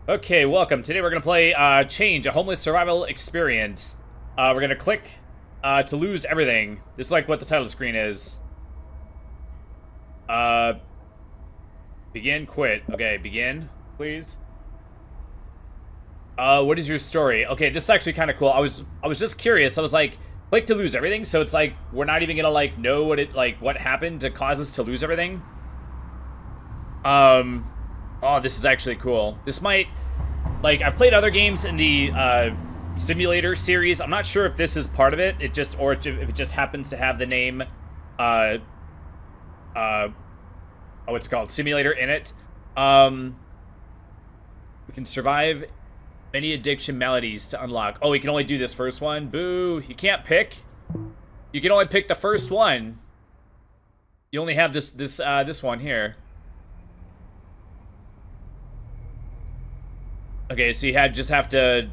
Okay, welcome. Today we're going to play Change, a homeless survival experience. We're going to click to lose everything. This is like what the title screen is. Begin, quit. Okay, begin, please. What is your story? Okay, this is actually kind of cool. I was just curious. I was like, click to lose everything. So it's like we're not even gonna like know what happened to cause us to lose everything. Oh, this is actually cool. This might, like, I played other games in the simulator series. I'm not sure if this is part of it. Or if it just happens to have the name, oh, what's it called? Simulator in it. We can survive many addiction maladies to unlock. Oh, we can only do this first one. Boo! You can't pick. You can only pick the first one. You only have this one here. Okay, so you have to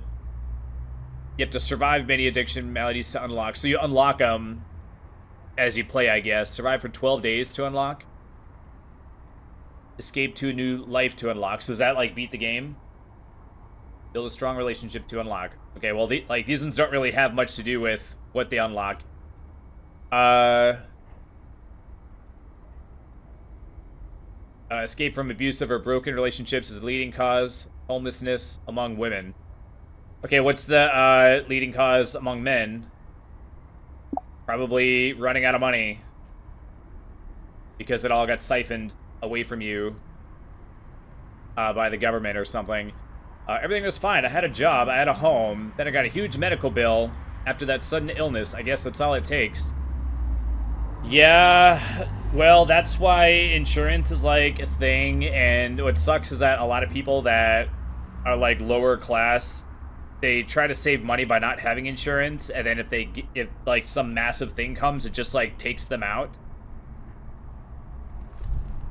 survive many addiction maladies to unlock. So you unlock them as you play, I guess. Survive for 12 days to unlock. Escape to a new life to unlock. So is that like beat the game? Build a strong relationship to unlock. Okay, well, these ones don't really have much to do with what they unlock. Escape from abusive or broken relationships is the leading cause. Homelessness among women. Okay, what's the leading cause among men? Probably running out of money. Because it all got siphoned away from you by the government or something. Everything was fine. I had a job, I had a home, then I got a huge medical bill after that sudden illness. I guess that's all it takes. Yeah, well, that's why insurance is like a thing, and what sucks is that a lot of people that are like lower class, they try to save money by not having insurance, and then if like some massive thing comes, it just like takes them out.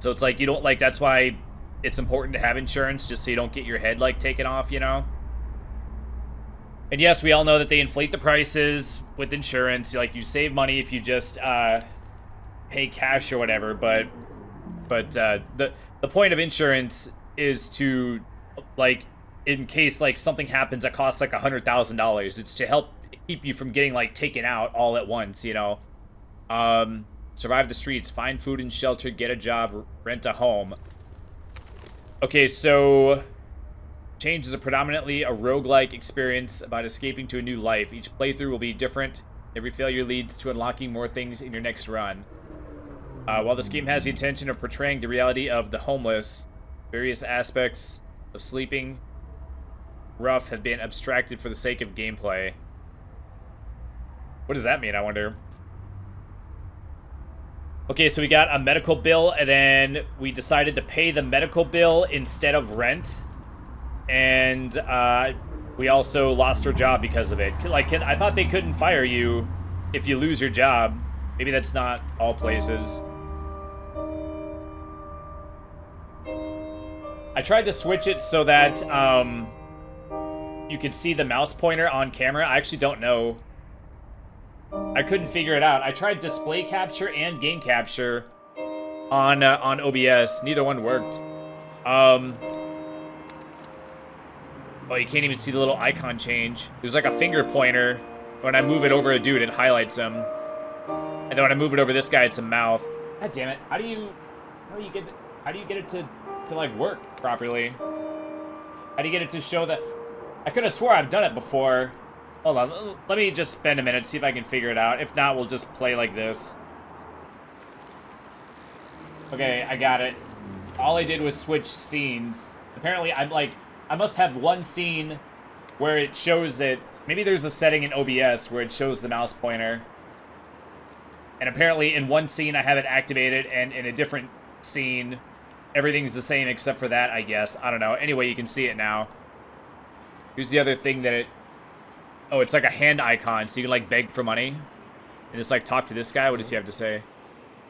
So it's like you don't like, that's why it's important to have insurance, just so you don't get your head like taken off, you know? And yes, we all know that they inflate the prices with insurance. Like, you save money if you just pay cash or whatever, but the point of insurance is to, like, in case like something happens that costs like $100,000, it's to help keep you from getting like taken out all at once, you know. Survive the streets, find food and shelter, get a job, rent a home. Okay, so Change is predominantly a roguelike experience about escaping to a new life. Each playthrough will be different. Every failure leads to unlocking more things in your next run. While this game has the intention of portraying the reality of the homeless, various aspects of sleeping rough have been abstracted for the sake of gameplay. What does that mean, I wonder? Okay, so we got a medical bill, and then we decided to pay the medical bill instead of rent. And we also lost our job because of it. Like, I thought they couldn't fire you if you lose your job. Maybe that's not all places. I tried to switch it so that you could see the mouse pointer on camera. I actually don't know. I couldn't figure it out. I tried display capture and game capture on OBS. Neither one worked. Oh, you can't even see the little icon change. There's like a finger pointer. When I move it over a dude, it highlights him. And then when I move it over this guy, it's a mouth. God damn it! How do you get it to like work properly? How do you get it to show that? I could have swore I've done it before. Hold on, let me just spend a minute, see if I can figure it out. If not, we'll just play like this. Okay, I got it. All I did was switch scenes. Apparently, I must have one scene where it shows that, maybe there's a setting in OBS where it shows the mouse pointer. And apparently in one scene I have it activated, and in a different scene, everything's the same except for that, I guess. I don't know. Anyway, you can see it now. Here's the other thing that it... Oh, it's like a hand icon, so you can, like, beg for money. And just, like, talk to this guy. What does he have to say?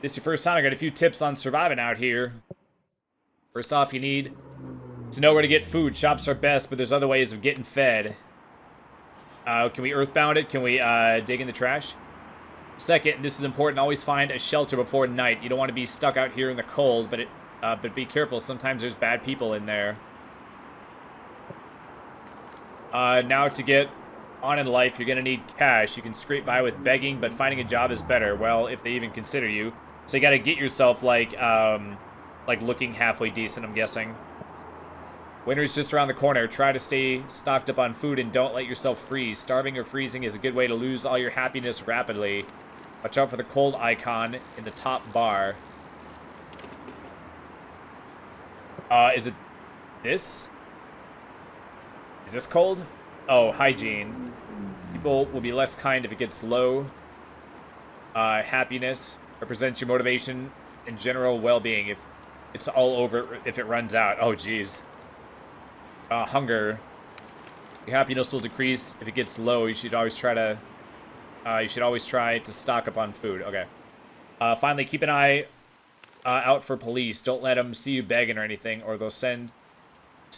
This is your first time. I got a few tips on surviving out here. First off, you need to know where to get food. Shops are best, but there's other ways of getting fed. Can we earthbound it? Can we, dig in the trash? Second, this is important, always find a shelter before night. You don't want to be stuck out here in the cold, but be careful. Sometimes there's bad people in there. Now to get on in life, you're gonna need cash. You can scrape by with begging, but finding a job is better. Well, if they even consider you. So you gotta get yourself, like looking halfway decent, I'm guessing. Winter's just around the corner. Try to stay stocked up on food and don't let yourself freeze. Starving or freezing is a good way to lose all your happiness rapidly. Watch out for the cold icon in the top bar. Is it this? Is this cold? Oh, hygiene. People will be less kind if it gets low. Happiness represents your motivation and general well-being. If it's all over, if it runs out. Oh, jeez. Hunger. Your happiness will decrease if it gets low. You should always try to. Stock up on food. Okay. Finally, keep an eye out for police. Don't let them see you begging or anything, or they'll send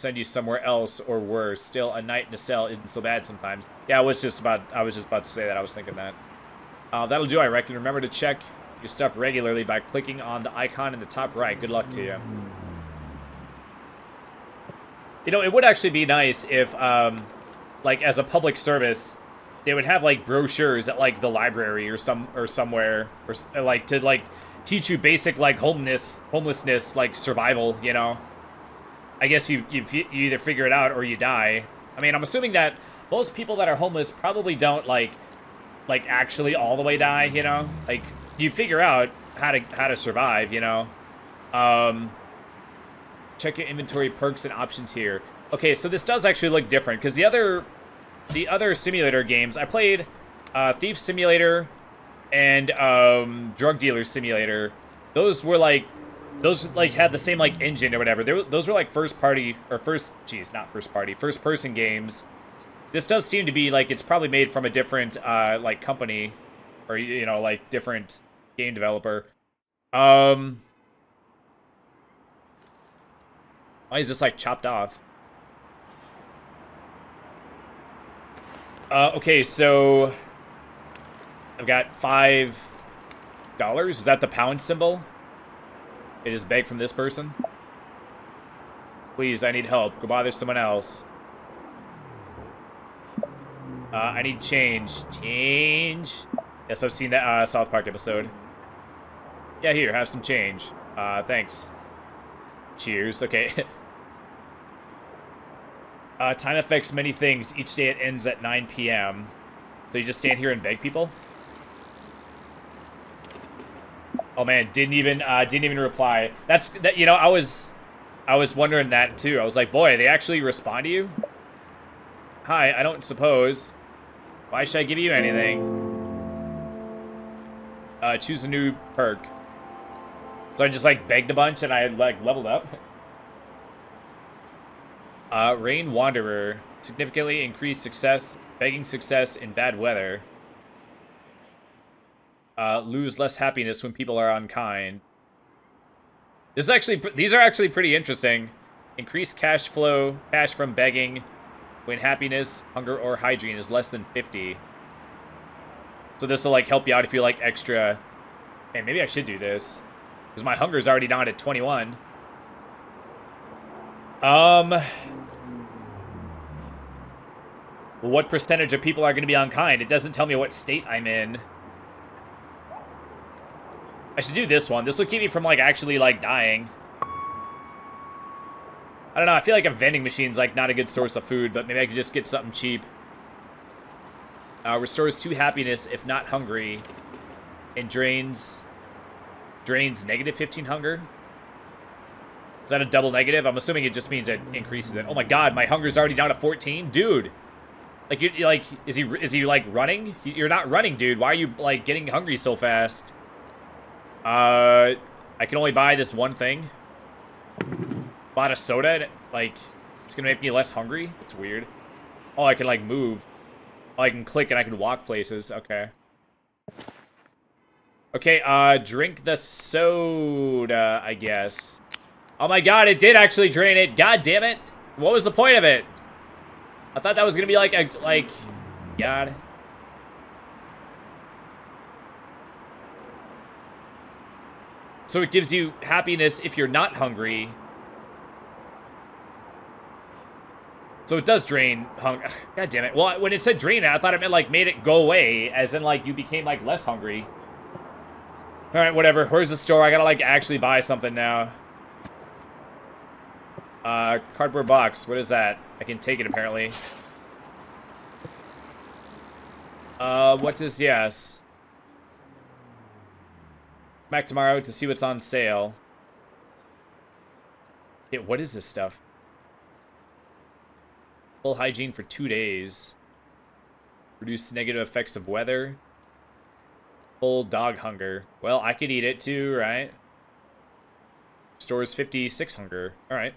you somewhere else or worse. Still, a night in a cell isn't so bad sometimes. Yeah, I was just about to say that. I was thinking that. That'll do, I reckon. Remember to check your stuff regularly by clicking on the icon in the top right. Good luck to you. You know, it would actually be nice if, like, as a public service, they would have, like, brochures at, like, the library or somewhere, or like, to, like, teach you basic, like, homelessness, like, survival, you know? I guess you either figure it out or you die. I mean, I'm assuming that most people that are homeless probably don't, like, actually all the way die, you know? Like, you figure out how to survive, you know? Check your inventory perks and options here. Okay, so this does actually look different, because the other simulator games, I played Thief Simulator and Drug Dealer Simulator. Those had the same, like, engine or whatever. Those were, like, first person games. This does seem to be, like, it's probably made from a different, like, company, or, you know, like, different game developer. Why is this, like, chopped off? Okay, so I've got $5. Is that the pound symbol? It is beg from this person. Please, I need help. Go bother someone else. I need change. Change? Yes, I've seen that South Park episode. Yeah, here, have some change. Thanks. Cheers. Okay. Time affects many things. Each day it ends at 9 p.m. So you just stand here and beg people? Oh man, didn't even reply. That. You know, I was wondering that too. I was like, boy, they actually respond to you? Hi, I don't suppose. Why should I give you anything? Choose a new perk. So I just, like, begged a bunch and I, like, leveled up. Rain Wanderer. Significantly increased success. Begging success in bad weather. Lose less happiness when people are unkind. These are actually pretty interesting. Increased cash flow. Cash from begging. When happiness, hunger, or hygiene is less than 50. So this will, like, help you out if you're, like, extra. Hey, maybe I should do this. Because my hunger's already down at 21. What percentage of people are going to be unkind? It doesn't tell me what state I'm in. I should do this one. This will keep me from, like, actually, like, dying. I don't know. I feel like a vending machine's, like, not a good source of food, but maybe I could just get something cheap. Restores 2 happiness if not hungry. And drains negative 15 hunger. Is that a double negative? I'm assuming it just means it increases it. Oh my god, my hunger's already down to 14? Dude. Like, is he like running? You're not running, dude. Why are you, like, getting hungry so fast? I can only buy this one thing. Bought a soda, and like, it's gonna make me less hungry? It's weird. Oh, I can, like, move. Oh, I can click and I can walk places. Okay. Okay, drink the soda, I guess. Oh my god, it did actually drain it. God damn it. What was the point of it? I thought that was gonna be like God. So it gives you happiness if you're not hungry. So it does drain hunger. God damn it. Well, when it said drain it, I thought it meant, like, made it go away, as in, like, you became, like, less hungry. Alright, whatever. Where's the store? I gotta, like, actually buy something now. Cardboard box. What is that? I can take it, apparently. What is yes? Back tomorrow to see what's on sale. Yeah, what is this stuff? Full hygiene for 2 days. Reduce negative effects of weather. Full dog hunger. Well, I could eat it too, right? Stores 56 hunger. Alright.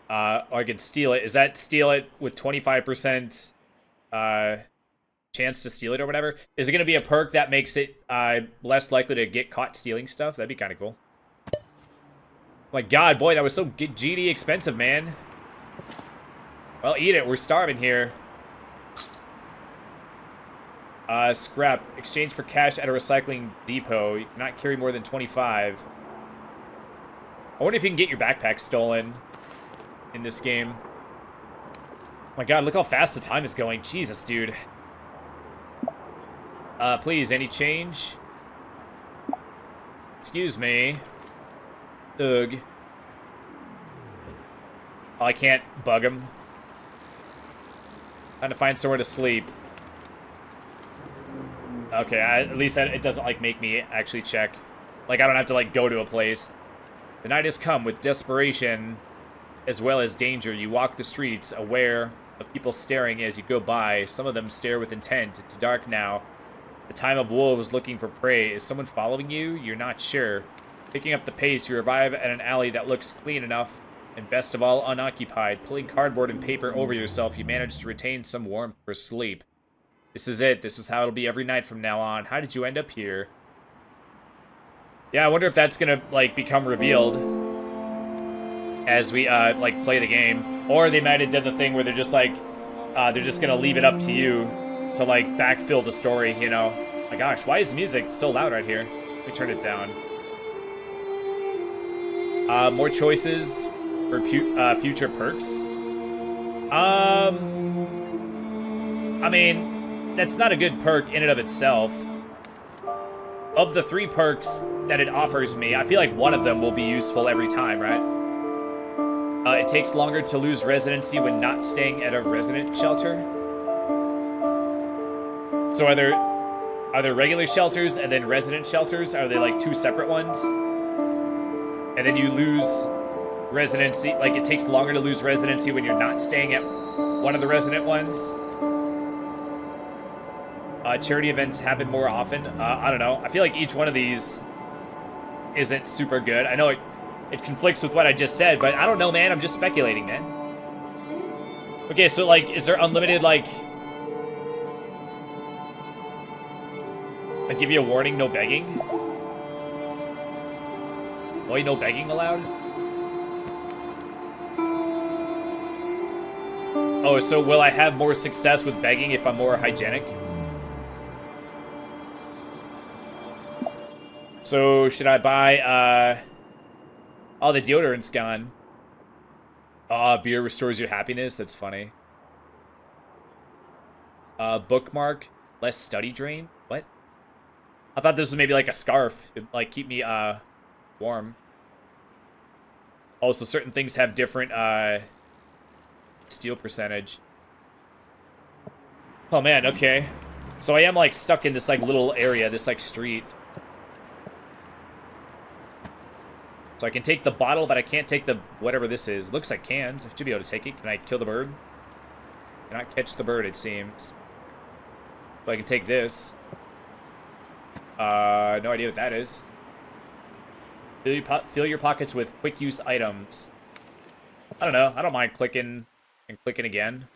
Or I could steal it. Is that steal it with 25% chance to steal it or whatever? Is it going to be a perk that makes it less likely to get caught stealing stuff? That'd be kind of cool. Oh my god, boy, that was so GD expensive, man. Well, eat it. We're starving here. Scrap. Exchange for cash at a recycling depot. You cannot carry more than 25. I wonder if you can get your backpack stolen in this game. Oh my god, look how fast the time is going. Jesus, dude. Please, any change? Excuse me. Ugh. Oh, I can't bug him. Trying to find somewhere to sleep. Okay, at least it doesn't, like, make me actually check. Like, I don't have to, like, go to a place. The night has come with desperation as well as danger. You walk the streets, aware of people staring as you go by. Some of them stare with intent. It's dark now. The time of wolves looking for prey. Is someone following you? You're not sure. Picking up the pace, you arrive at an alley that looks clean enough, and best of all, unoccupied. Pulling cardboard and paper over yourself, you manage to retain some warmth for sleep. This is it. This is how it'll be every night from now on. How did you end up here? Yeah, I wonder if that's gonna, like, become revealed as we, like, play the game. Or they might have done the thing where they're just, like, they're just gonna leave it up to you to, like, backfill the story, you know? My gosh, why is the music so loud right here? Let me turn it down. More choices for future perks. I mean, that's not a good perk in and of itself. Of the 3 perks that it offers me, I feel like one of them will be useful every time, right? It takes longer to lose residency when not staying at a resident shelter. So are there regular shelters and then resident shelters? Are they, like, 2 separate ones? And then you lose residency, like, it takes longer to lose residency when you're not staying at one of the resident ones. Charity events happen more often. I don't know. I feel like each one of these isn't super good. I know it conflicts with what I just said, but I don't know, man. I'm just speculating, man. Okay, so, like, is there unlimited, like... I give you a warning, no begging? Boy, no begging allowed? Oh, so will I have more success with begging if I'm more hygienic? So, should I buy, oh, the deodorant's gone. Beer restores your happiness? That's funny. Bookmark. Less study drain? What? I thought this was maybe like a scarf. It'd, like, keep me, warm. Oh, so certain things have different, steal percentage. Oh, man, okay. So I am, like, stuck in this, like, little area, this, like, street. So I can take the bottle, but I can't take the whatever this is. Looks like cans. I should be able to take it. Can I kill the bird? Cannot catch the bird, it seems. But I can take this. No idea what that is. Fill your pockets with quick use items. I don't know. I don't mind clicking and clicking again.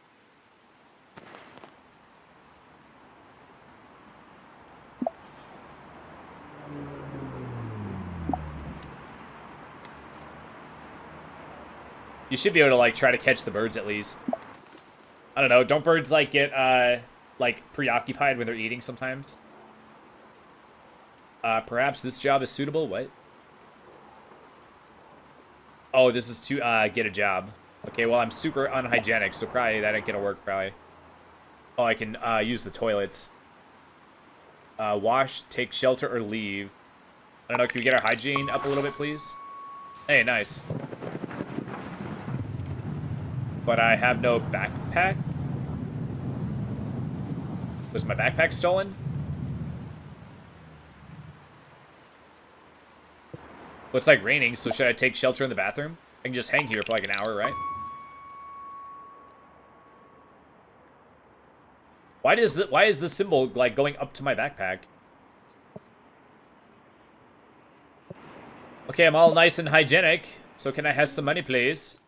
You should be able to, like, try to catch the birds at least. I don't know. Don't birds, like, get, like, preoccupied when they're eating sometimes? Perhaps this job is suitable? What? Oh, this is to, get a job. Okay, well, I'm super unhygienic, so probably that ain't gonna work, probably. Oh, I can use the toilets. Wash, take shelter, or leave. I don't know, can we get our hygiene up a little bit, please? Hey, nice. But I have no backpack? Was my backpack stolen? Well, it's like raining, so should I take shelter in the bathroom? I can just hang here for like an hour, right? Why is the symbol like going up to my backpack? Okay, I'm all nice and hygienic, so can I have some money, please?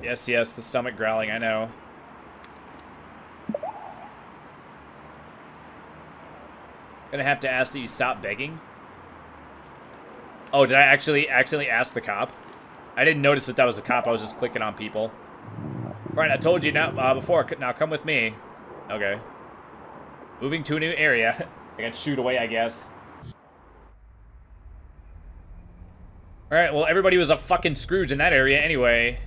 Yes, yes, the stomach growling, I know. Gonna have to ask that you stop begging. Oh, did I actually accidentally ask the cop? I didn't notice that was a cop. I was just clicking on people. Right, I told you now before. Now come with me. Okay. Moving to a new area. I got shooed away, I guess. Alright, well, everybody was a fucking Scrooge in that area anyway.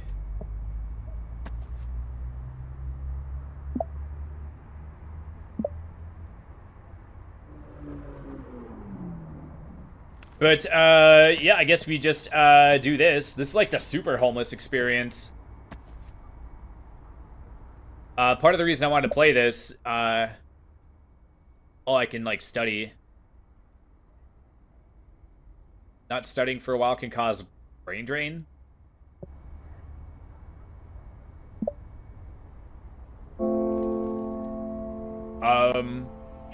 But, yeah, I guess we just, do this. This is like the super homeless experience. Part of the reason I wanted to play this, oh, I can, like, study. Not studying for a while can cause brain drain.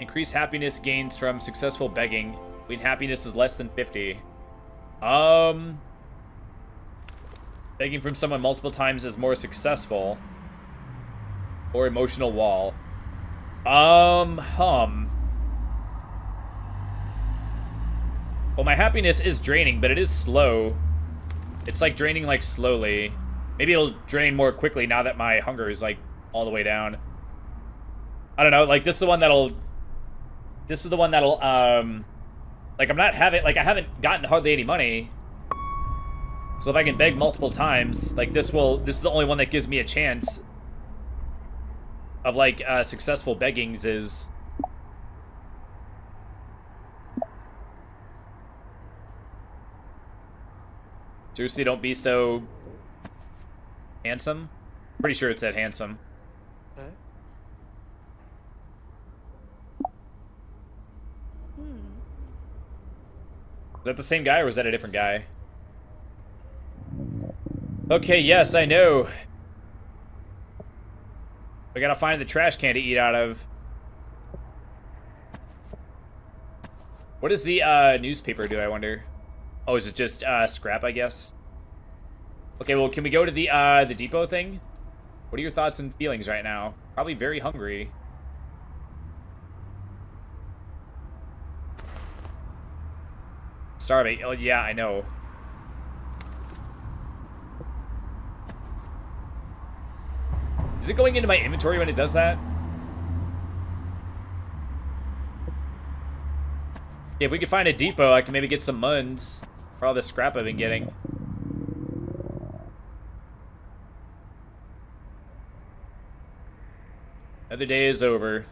Increase happiness gains from successful begging. When happiness is less than 50. Begging from someone multiple times is more successful. Or emotional wall. Well, my happiness is draining, but it is slow. It's like draining like slowly. Maybe it'll drain more quickly now that my hunger is like all the way down. I don't know, like this is the one that'll like I'm not having, like I haven't gotten hardly any money. So if I can beg multiple times, like this is the only one that gives me a chance of like successful beggings is. Seriously, don't be so handsome. Pretty sure it said handsome. Okay. Is that the same guy or was that a different guy? Okay, yes, I know. I gotta find the trash can to eat out of. What does the newspaper do, I wonder? Oh, is it just scrap, I guess? Okay, well, can we go to the depot thing? What are your thoughts and feelings right now? Probably very hungry. Starving. Oh, yeah, I know. Is it going into my inventory when it does that? If we could find a depot, I can maybe get some muns for all the scrap I've been getting. Another day is over.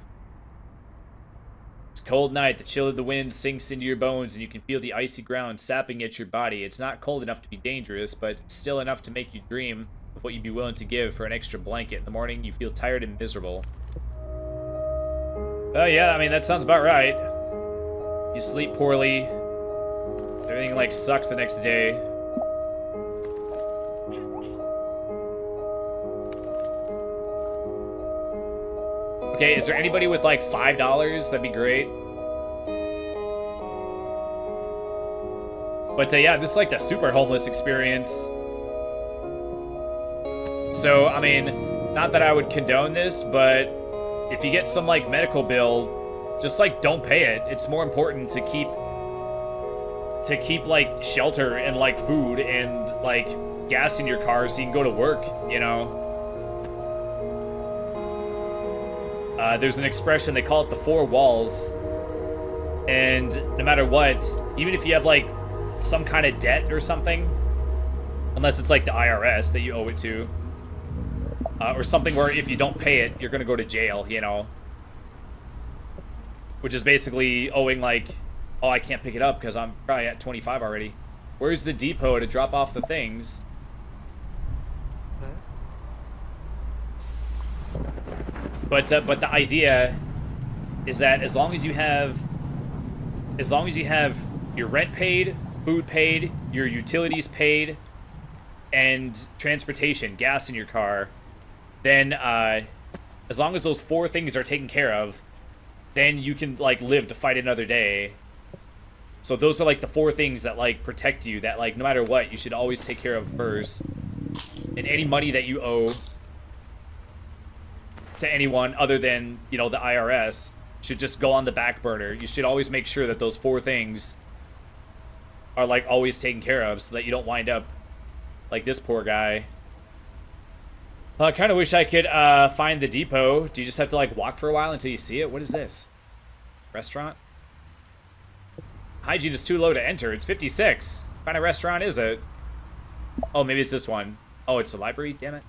It's a cold night. The chill of the wind sinks into your bones, and you can feel the icy ground sapping at your body. It's not cold enough to be dangerous, but it's still enough to make you dream of what you'd be willing to give for an extra blanket. In the morning, you feel tired and miserable. Oh, yeah, I mean, that sounds about right. You sleep poorly. Everything, like, sucks the next day. Okay, is there anybody with, like, $5? That'd be great. But, yeah, this is, like, the super homeless experience. So, I mean, not that I would condone this, but if you get some, like, medical bill, just, like, don't pay it. It's more important to keep, like, shelter and, like, food and, like, gas in your car so you can go to work, you know? There's an expression, they call it the 4 walls. And no matter what, even if you have like some kind of debt or something, unless it's like the IRS that you owe it to, or something where if you don't pay it, you're gonna go to jail, you know, which is basically owing like, oh, I can't pick it up because I'm probably at 25 already. Where's the depot to drop off the things? But the idea is that as long as you have your rent paid, food paid, your utilities paid, and transportation, gas in your car, then as long as those 4 things are taken care of, then you can like live to fight another day. So those are like the 4 things that like protect you, that like no matter what you should always take care of first. And any money that you owe to anyone other than, you know, the IRS should just go on the back burner. You should always make sure that those 4 things are like always taken care of so that you don't wind up like this poor guy. I kind of wish I could find the depot. Do you just have to like walk for a while until you see it? What is this? Restaurant? Hygiene is too low to enter. It's 56. What kind of restaurant is it? Oh, maybe it's this one. Oh, it's a library? Damn it.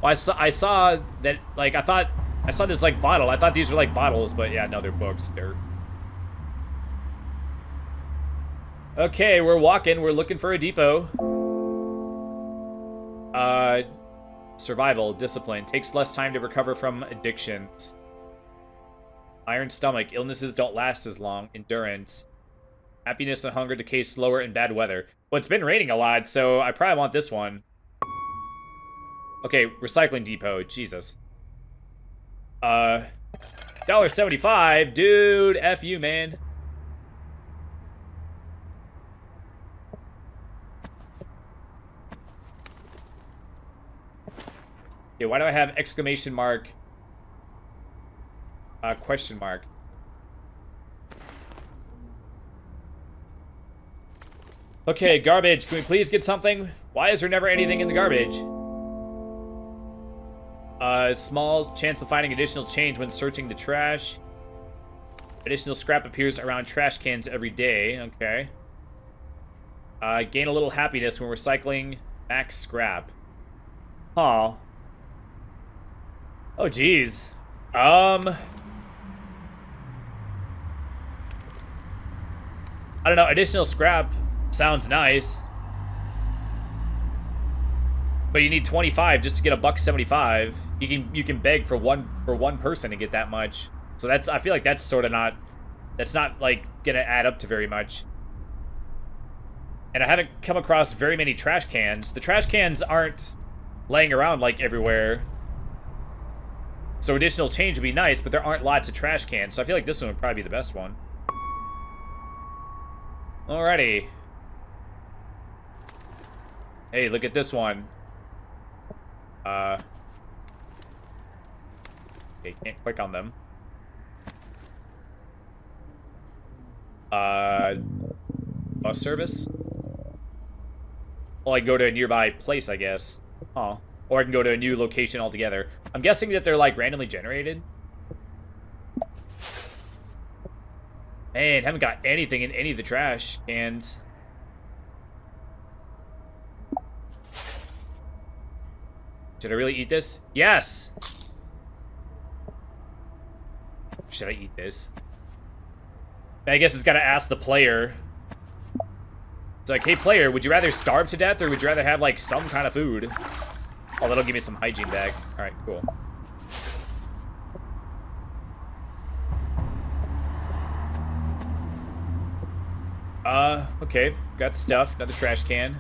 Well, I saw that, like, I saw this, like, bottle. I thought these were, like, bottles, but yeah, no, they're books. They're... Okay, we're walking. We're looking for a depot. Survival, discipline. Takes less time to recover from addictions. Iron stomach. Illnesses don't last as long. Endurance. Happiness and hunger decay slower in bad weather. Well, it's been raining a lot, so I probably want this one. Okay, recycling depot. Jesus. $1.75. Dude, F you, man. Okay, why do I have exclamation mark? Question mark. Okay, garbage. Can we please get something? Why is there never anything in the garbage? Small chance of finding additional change when searching the trash. Additional scrap appears around trash cans every day. Okay. Gain a little happiness when recycling max scrap. Huh. Oh, geez. I don't know. Additional scrap sounds nice. But you need 25 just to get $1.75. You can beg for one person to get that much. So that's, I feel like that's sort of not, that's not like gonna add up to very much. And I haven't come across very many trash cans. The trash cans aren't laying around like everywhere. So additional change would be nice, but there aren't lots of trash cans. So I feel like this one would probably be the best one. Alrighty. Hey, look at this one. Okay, can't click on them. Bus service? Well, I can go to a nearby place, I guess. Huh. Or I can go to a new location altogether. I'm guessing that they're, like, randomly generated. Man, haven't got anything in any of the trash cans. Should I really eat this? Yes! Should I eat this? I guess it's gotta ask the player. It's like, hey player, would you rather starve to death or would you rather have, like, some kind of food? Oh, that'll give me some hygiene back. Alright, cool. Okay. Got stuff. Another trash can.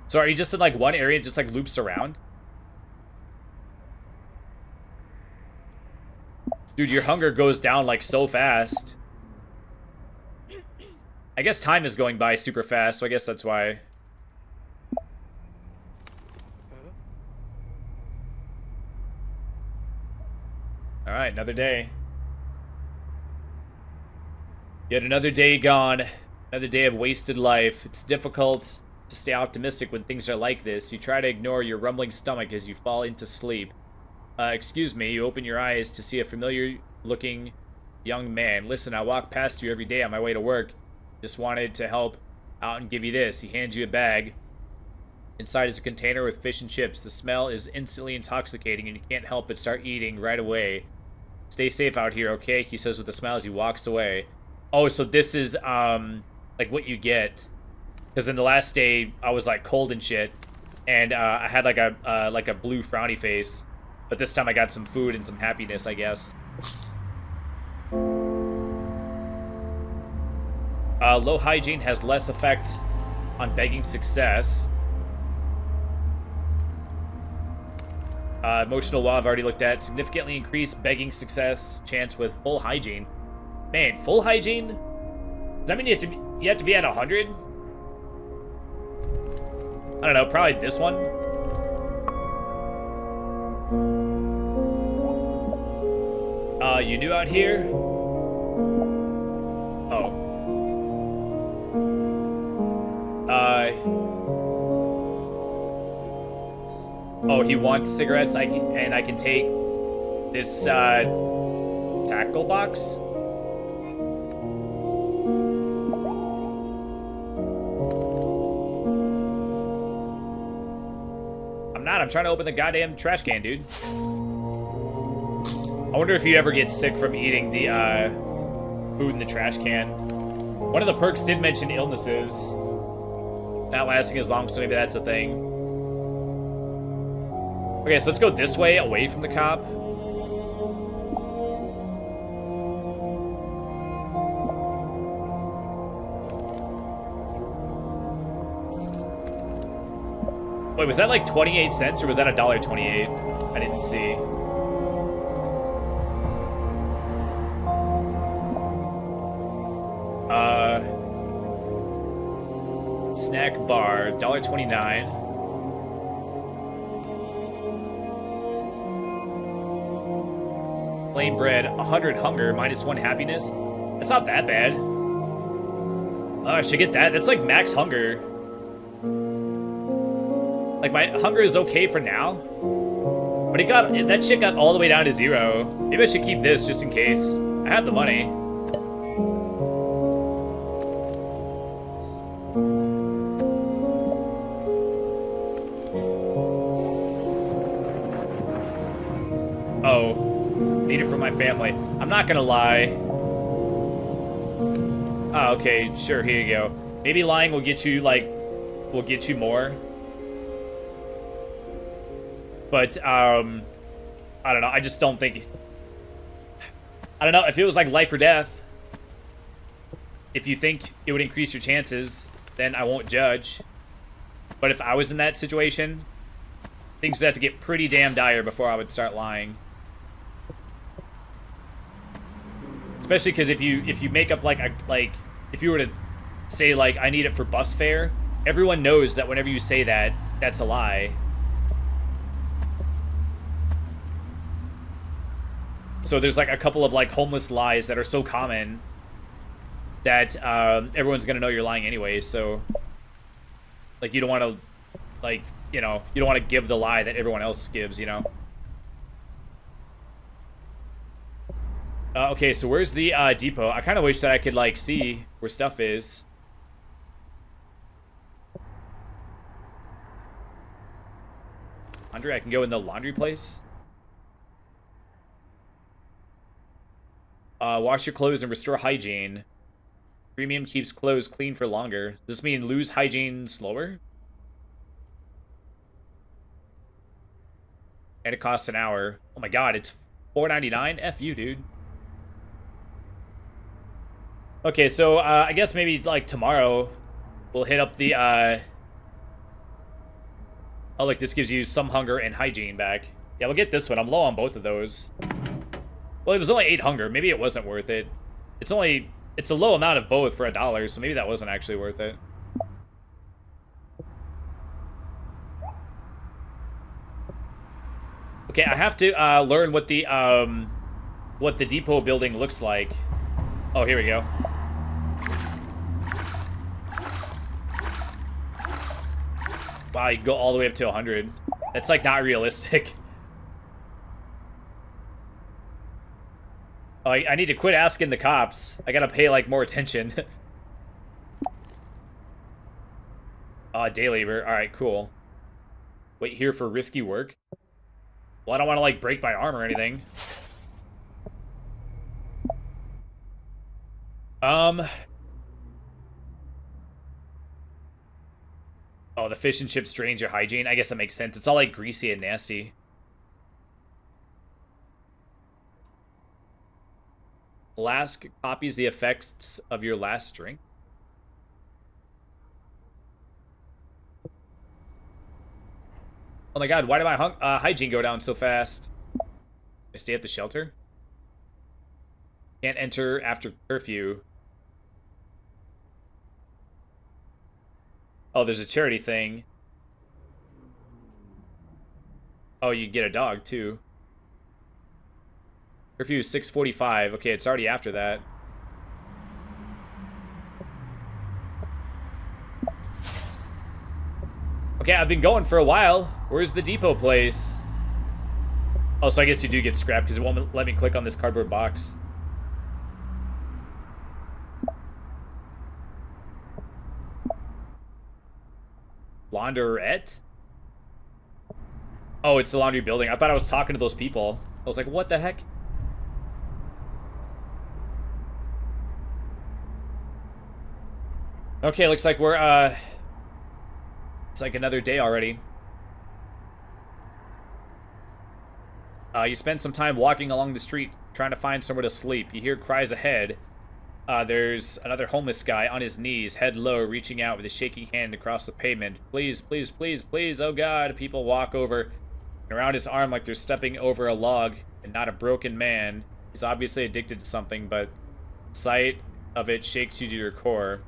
So are you just in, like, one area and just, like, loops around? Dude, your hunger goes down, like, so fast. I guess time is going by super fast, so I guess that's why. Alright, another day. Yet another day gone. Another day of wasted life. It's difficult to stay optimistic when things are like this. You try to ignore your rumbling stomach as you fall into sleep. Excuse me, you open your eyes to see a familiar-looking young man. Listen, I walk past you every day on my way to work. Just wanted to help out and give you this. He hands you a bag. Inside is a container with fish and chips. The smell is instantly intoxicating, and you can't help but start eating right away. Stay safe out here, okay? He says with a smile as he walks away. Oh, so this is, like, what you get. Because in the last day, I was, like, cold and shit. And, I had, like a blue frowny face. But this time I got some food and some happiness, I guess. Low hygiene has less effect on begging success. Emotional law I've already looked at. Significantly increased begging success chance with full hygiene. Man, full hygiene? Does that mean you have to be at 100? I don't know, probably this one. You new out here? Oh. Oh, he wants cigarettes. I can take this tackle box. I'm trying to open the goddamn trash can, dude. I wonder if you ever get sick from eating the food in the trash can. One of the perks did mention illnesses not lasting as long, so maybe that's a thing. Okay, so let's go this way, away from the cop. Wait, was that like 28 cents or was that $1.28? I didn't see. Snack bar, $1.29. Plain bread, 100 hunger, -1 happiness. That's not that bad. Oh, I should get that. That's like max hunger. Like, my hunger is okay for now. But that shit got all the way down to 0. Maybe I should keep this just in case. I have the money. Oh. Need it for my family. I'm not gonna lie. Oh, okay. Sure, here you go. Maybe lying will get you, like, more. But, I don't know. I just don't think... I don't know. If it was like life or death, if you think it would increase your chances, then I won't judge. But if I was in that situation, things would have to get pretty damn dire before I would start lying. Especially because if you make up like if you were to say like I need it for bus fare, everyone knows that whenever you say that, that's a lie. So there's like a couple of like homeless lies that are so common that everyone's gonna know you're lying anyway. So like you don't want to like you don't want to give the lie that everyone else gives, you know. Okay, so where's the depot? I kind of wish that I could like see where stuff is. Laundry, I can go in the laundry place. Wash your clothes and restore hygiene. Premium keeps clothes clean for longer. Does this mean lose hygiene slower? And it costs an hour. Oh my god, it's $4.99? F you, dude. Okay, so I guess maybe like tomorrow we'll hit up the oh, look, this gives you some hunger and hygiene back. Yeah, we'll get this one. I'm low on both of those. Well, it was only 8 hunger. Maybe it wasn't worth it. It's a low amount of both for $1, so maybe that wasn't actually worth it. Okay, I have to learn what the depot building looks like. Oh, here we go. Wow, you can go all the way up to 100. That's like not realistic. Oh, I need to quit asking the cops. I gotta pay, like, more attention. Day labor. Alright, cool. Wait here for risky work. Well, I don't want to, like, break my arm or anything. Oh, the fish and chips drains your hygiene. I guess that makes sense. It's all, like, greasy and nasty. Flask copies the effects of your last drink. Oh my god, why did my hygiene go down so fast? I stay at the shelter? Can't enter after curfew. Oh, there's a charity thing. Oh, you get a dog, too. Curfew is 6:45. Okay, it's already after that. Okay, I've been going for a while. Where's the depot place? Oh, so I guess you do get scrapped because it won't let me click on this cardboard box. Laundrette? Oh, it's the laundry building. I thought I was talking to those people. I was like, what the heck? Okay, looks like we're, it's like another day already. You spend some time walking along the street, trying to find somewhere to sleep. You hear cries ahead. There's another homeless guy on his knees, head low, reaching out with a shaking hand across the pavement. Please, please, please, please, oh god. People walk over and around his arm like they're stepping over a log, and not a broken man. He's obviously addicted to something, but the sight of it shakes you to your core.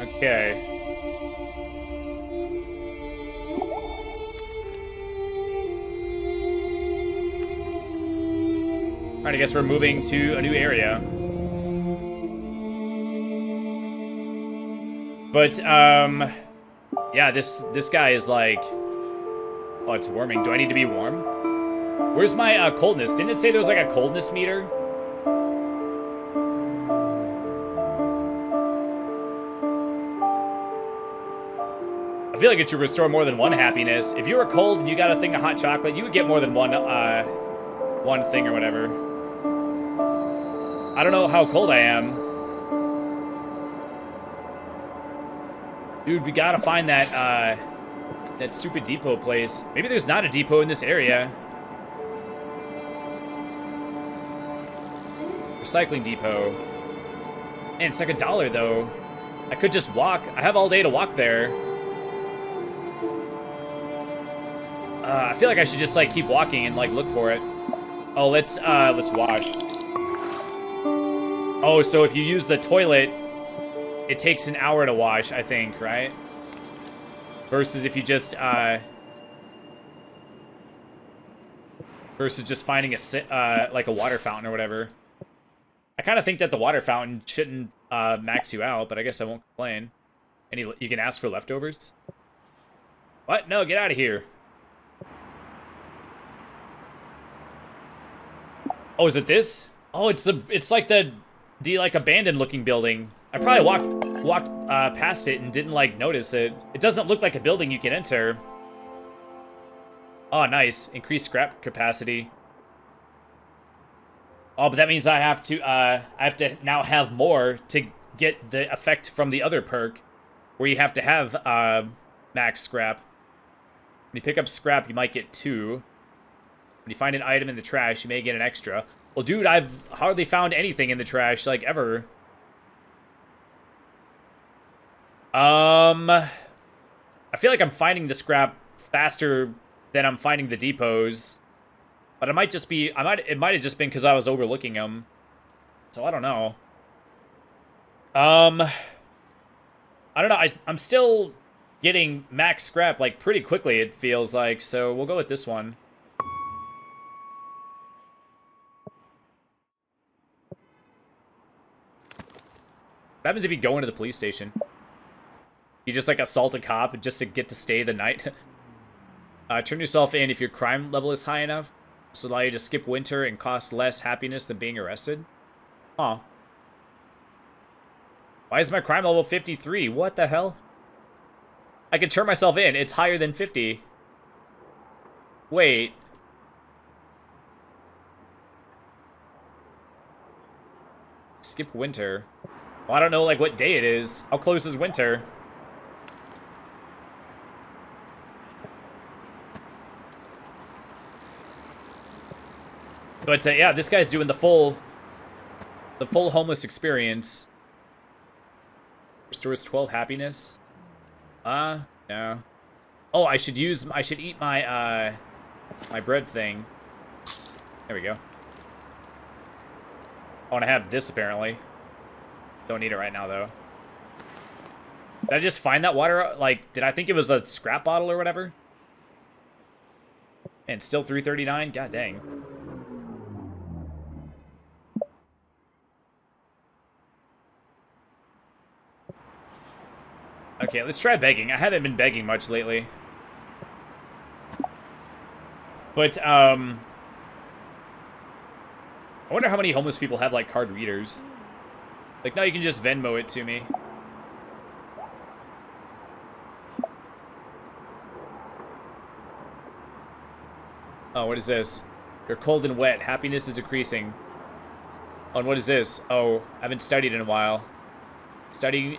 Okay. Alright, I guess we're moving to a new area. But, yeah, this guy is like... Oh, it's warming. Do I need to be warm? Where's my, coldness? Didn't it say there was, like, a coldness meter? I feel like it should restore more than one happiness. If you were cold and you got a thing of hot chocolate, you would get more than one thing or whatever. I don't know how cold I am. Dude, we gotta find that, that stupid depot place. Maybe there's not a depot in this area. Recycling depot. Man, it's like $1, though. I could just walk. I have all day to walk there. I feel like I should just, like, keep walking and, like, look for it. Oh, let's wash. Oh, so if you use the toilet, it takes an hour to wash, I think, right? Versus if you just, versus just finding like a water fountain or whatever. I kind of think that the water fountain shouldn't, max you out, but I guess I won't complain. You can ask for leftovers? What? No, get out of here. Oh, is it this? Oh, it's like the like abandoned looking building. I probably walked past it and didn't like notice it. It doesn't look like a building you can enter. Oh, nice. Increased scrap capacity. Oh, but that means I have to now have more to get the effect from the other perk, where you have to have max scrap. When you pick up scrap, you might get 2. When you find an item in the trash, you may get an extra. Well, dude, I've hardly found anything in the trash, like, ever. I feel like I'm finding the scrap faster than I'm finding the depots. But it might just be, it might have just been because I was overlooking them. So I don't know. I don't know, I'm still getting max scrap, like, pretty quickly, it feels like. So we'll go with this one. What happens if you go into the police station? You just like assault a cop just to get to stay the night. Turn yourself in if your crime level is high enough. This will allow you to skip winter and cost less happiness than being arrested. Huh. Why is my crime level 53? What the hell? I can turn myself in. It's higher than 50. Wait. Skip winter. Well, I don't know, like, what day it is. How close is winter? But, yeah, this guy's doing the full homeless experience. Restores 12 happiness. No. Oh, I should eat my, my bread thing. There we go. I want to have this, apparently. Don't need it right now, though. Did I just find that water? Like, did I think it was a scrap bottle or whatever? And still 339? God dang. Okay, let's try begging. I haven't been begging much lately. But, I wonder how many homeless people have, like, card readers. Like, now you can just Venmo it to me. Oh, what is this? You're cold and wet. Happiness is decreasing. Oh, and what is this? Oh, I haven't studied in a while. Studying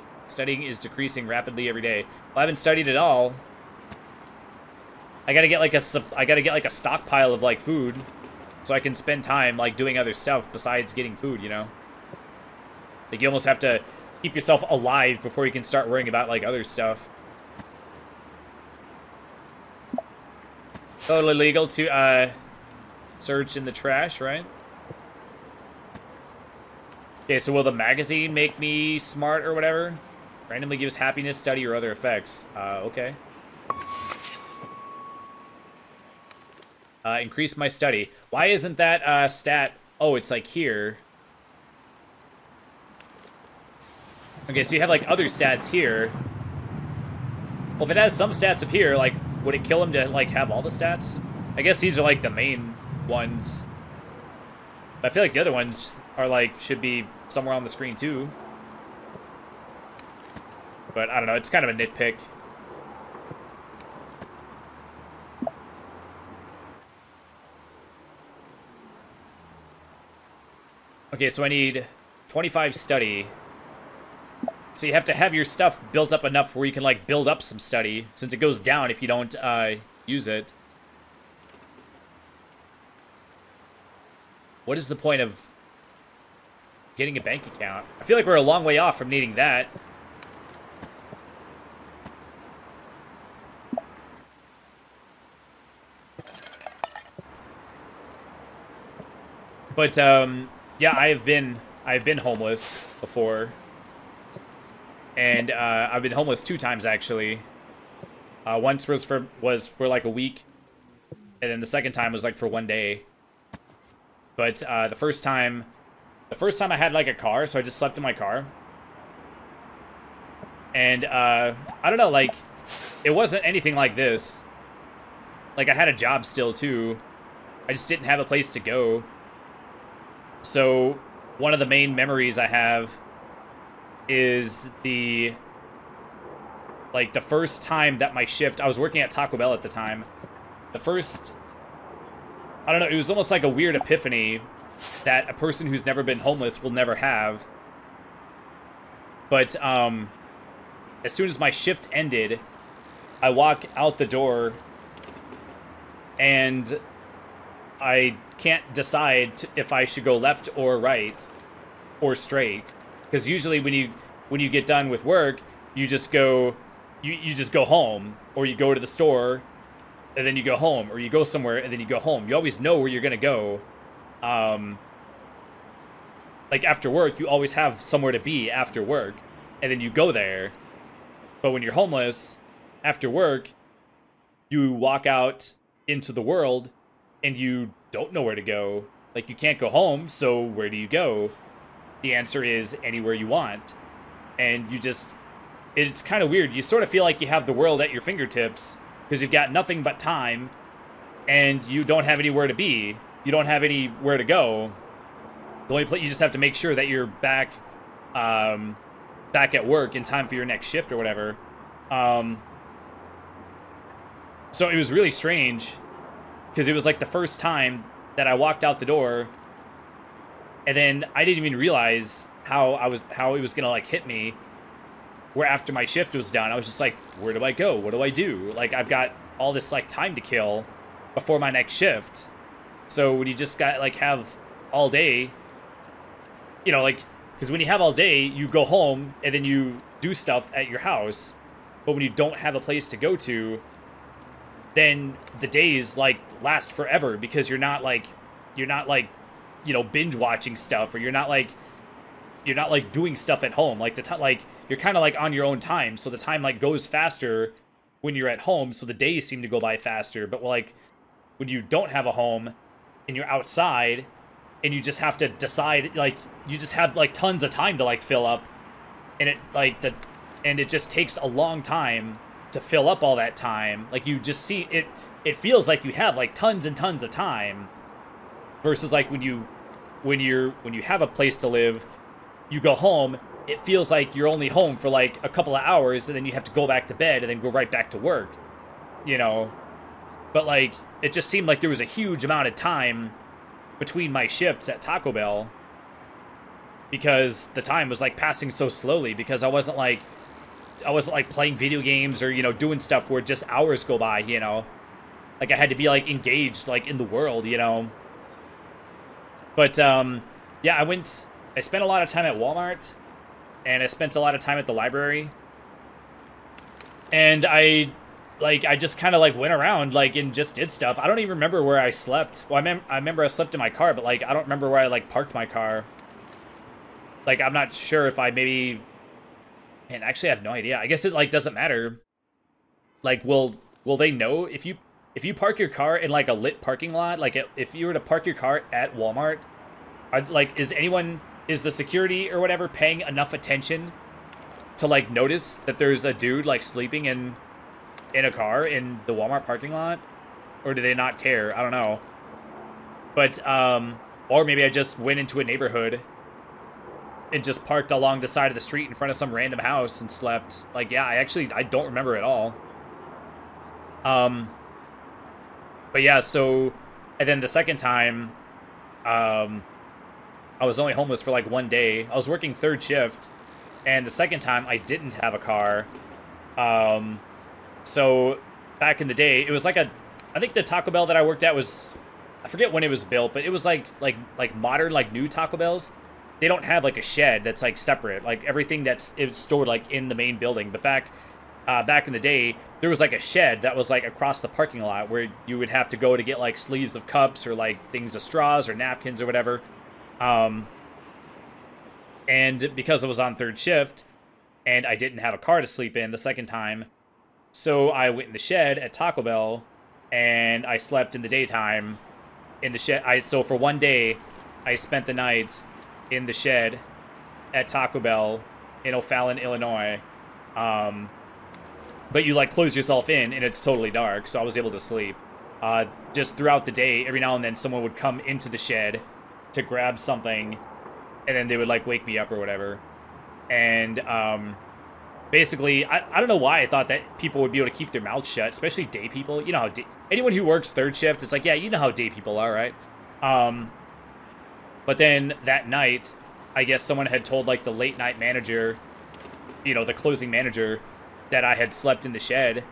is decreasing rapidly every day. Well, I haven't studied at all. I gotta get like a stockpile of like food, so I can spend time like doing other stuff besides getting food. You know, like you almost have to keep yourself alive before you can start worrying about like other stuff. Totally legal to search in the trash, right? Okay, so will the magazine make me smart or whatever? Randomly gives happiness, study, or other effects. Okay. Increase my study. Why isn't that stat? Oh, it's like here. Okay, so you have like other stats here. Well, if it has some stats up here, like, would it kill him to like have all the stats? I guess these are like the main ones. But I feel like the other ones are like should be somewhere on the screen too. But I don't know, it's kind of a nitpick. Okay, so I need 25 study. So you have to have your stuff built up enough where you can like build up some study, since it goes down if you don't use it. What is the point of getting a bank account? I feel like we're a long way off from needing that. But yeah, I've been homeless before. And I've been homeless 2 times actually. Once was for like a week, and then the second time was like for 1 day. But the first time I had like a car, so I just slept in my car. And I don't know, like it wasn't anything like this. Like I had a job still too. I just didn't have a place to go. So one of the main memories I have is the first time that my shift, I was working at Taco Bell at the time. I don't know, it was almost like a weird epiphany that a person who's never been homeless will never have. But as soon as my shift ended, I walk out the door and I can't decide if I should go left or right or straight. Because usually when you get done with work, you just go home, or you go to the store, and then you go home, or you go somewhere and then you go home. You always know where you're gonna go. Like after work, you always have somewhere to be after work, and then you go there. But when you're homeless, after work, you walk out into the world and you don't know where to go. Like you can't go home, so where do you go? The answer is anywhere you want. And you just it's kind of weird. You sort of feel like you have the world at your fingertips because you've got nothing but time, and you don't have anywhere to be. You don't have anywhere to go. The only place, you just have to make sure that you're back at work in time for your next shift or whatever. So it was really strange because it was like the first time that I walked out the door, and then I didn't even realize how it was gonna like hit me. Where after my shift was done, I was just like, where do I go? What do I do? Like, I've got all this like time to kill before my next shift. So when you just got like have all day, you know, like, because when you have all day, you go home and then you do stuff at your house. But when you don't have a place to go to, then the days like last forever because you're not like, you know, binge watching stuff, or you're not like doing stuff at home. Like the time, like you're kind of like on your own time, so the time like goes faster when you're at home. So the days seem to go by faster. But like when you don't have a home and you're outside and you just have to decide, like you just have like tons of time to like fill up, and it just takes a long time to fill up all that time. Like you just see it. It feels like you have like tons and tons of time, versus like when you have a place to live. You go home, it feels like you're only home for like a couple of hours, and then you have to go back to bed and then go right back to work, you know? But like, it just seemed like there was a huge amount of time between my shifts at Taco Bell because the time was like passing so slowly because I wasn't like playing video games or, you know, doing stuff where just hours go by, you know? Like I had to be like engaged like in the world, you know? But yeah, I spent a lot of time at Walmart, and I spent a lot of time at the library, and I just kind of like went around like and just did stuff. I don't even remember where I slept. Well, I remember I slept in my car, but like I don't remember where I like parked my car. Like I'm not sure if I maybe, and actually I have no idea. I guess it like doesn't matter. Like will they know if you park your car in like a lit parking lot? Like if you were to park your car at Walmart, is the security or whatever paying enough attention to like notice that there's a dude like sleeping in a car in the Walmart parking lot? Or do they not care? I don't know. But or maybe I just went into a neighborhood and just parked along the side of the street in front of some random house and slept. Like, yeah, I don't remember at all. But yeah, so, and then the second time, I was only homeless for like one day. I was working third shift, and the second time I didn't have a car. So back in the day, it was like I think the Taco Bell that I worked at was, I forget when it was built, but it was like modern, like new Taco Bells. They don't have like a shed that's like separate. Like everything it's stored like in the main building. But back in the day, there was like a shed that was like across the parking lot where you would have to go to get like sleeves of cups or like things of straws or napkins or whatever. And because I was on third shift and I didn't have a car to sleep in the second time, so I went in the shed at Taco Bell and I slept in the daytime in the shed. So for one day, I spent the night in the shed at Taco Bell in O'Fallon, Illinois. But you like close yourself in and it's totally dark, so I was able to sleep. Just throughout the day, every now and then someone would come into the shed to grab something, and then they would like wake me up or whatever. And basically, I don't know why I thought that people would be able to keep their mouths shut, especially day people. You know how anyone who works third shift, it's like, yeah, you know how day people are, right? But then that night, I guess someone had told like the late night manager, you know, the closing manager, that I had slept in the shed,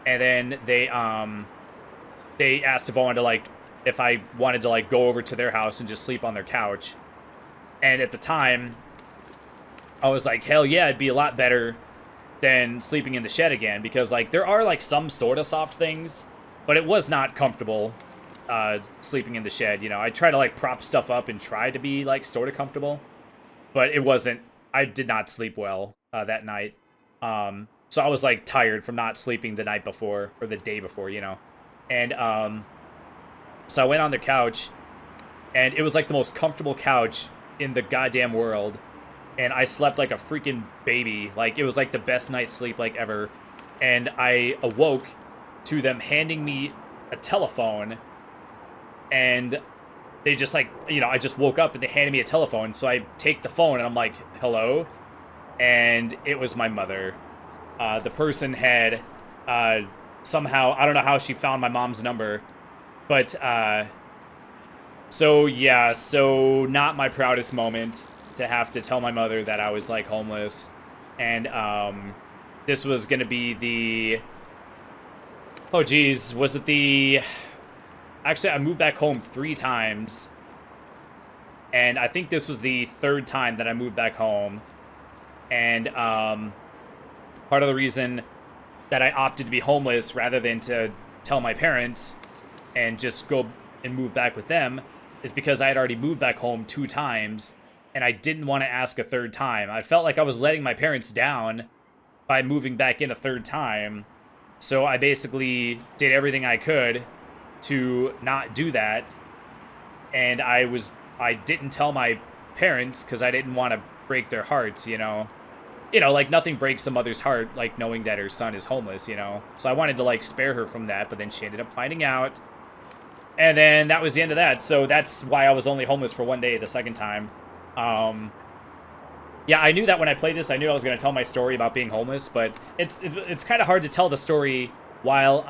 and then they asked if I wanted to like go over to their house and just sleep on their couch. And at the time, I was like, hell yeah, it'd be a lot better than sleeping in the shed again, because like there are like some sort of soft things, but it was not comfortable sleeping in the shed. You know, I try to like prop stuff up and try to be like sort of comfortable, but it wasn't. I did not sleep well that night. So I was like tired from not sleeping the night before or the day before, you know. And so I went on the couch, and it was like the most comfortable couch in the goddamn world. and I slept like a freaking baby. Like, it was like the best night's sleep like ever. And I awoke to them handing me a telephone, and they just like, I just woke up and they handed me a telephone. So I take the phone and I'm like, hello? And it was my mother. The person had somehow, I don't know how she found my mom's number, but so yeah, so not my proudest moment to have to tell my mother that I was like homeless. And this was gonna be the, oh geez, was it the, actually I moved back home 3 times, and I think this was the 3rd time that I moved back home. And part of the reason that I opted to be homeless rather than to tell my parents and just go and move back with them is because I had already moved back home 2 times, and I didn't want to ask a 3rd time. I felt like I was letting my parents down by moving back in a 3rd time. So I basically did everything I could to not do that. And I didn't tell my parents because I didn't want to break their hearts, like nothing breaks a mother's heart like knowing that her son is homeless, So I wanted to like spare her from that, but then she ended up finding out. And then that was the end of that. So that's why I was only homeless for 1 day the 2nd time. Yeah, I knew that when I played this, I knew I was going to tell my story about being homeless, but it's kind of hard to tell the story while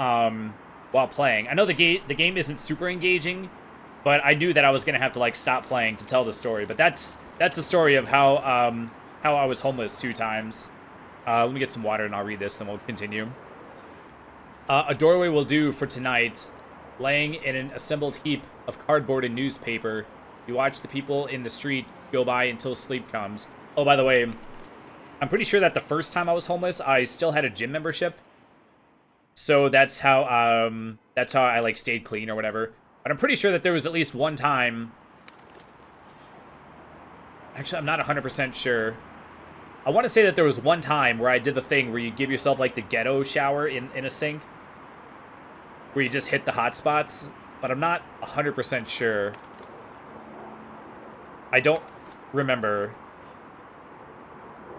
playing. I know the game isn't super engaging, but I knew that I was going to have to like stop playing to tell the story. But that's a story of how I was homeless 2 times. Let me get some water and I'll read this, then we'll continue. A doorway will do for tonight. Laying in an assembled heap of cardboard and newspaper, you watch the people in the street go by until sleep comes. Oh, by the way, I'm pretty sure that the first time I was homeless, I still had a gym membership. So that's how I like stayed clean or whatever. But I'm pretty sure that there was at least one time. Actually, I'm not 100% sure. I want to say that there was one time where I did the thing where you give yourself like the ghetto shower in a sink, where you just hit the hot spots, but I'm not 100% sure. I don't remember.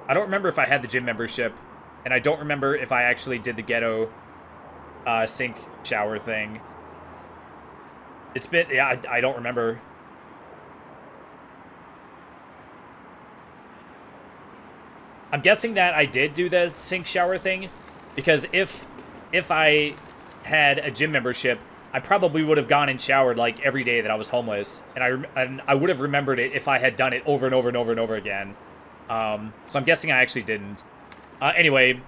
I don't remember if I had the gym membership, and I don't remember if I actually did the ghetto sink shower thing. It's been, yeah, I don't remember. I'm guessing that I did do the sink shower thing, because if I had a gym membership, I probably would have gone and showered like every day that I was homeless, and I would have remembered it if I had done it over and over and over and over again. So I'm guessing I actually didn't. Anyway,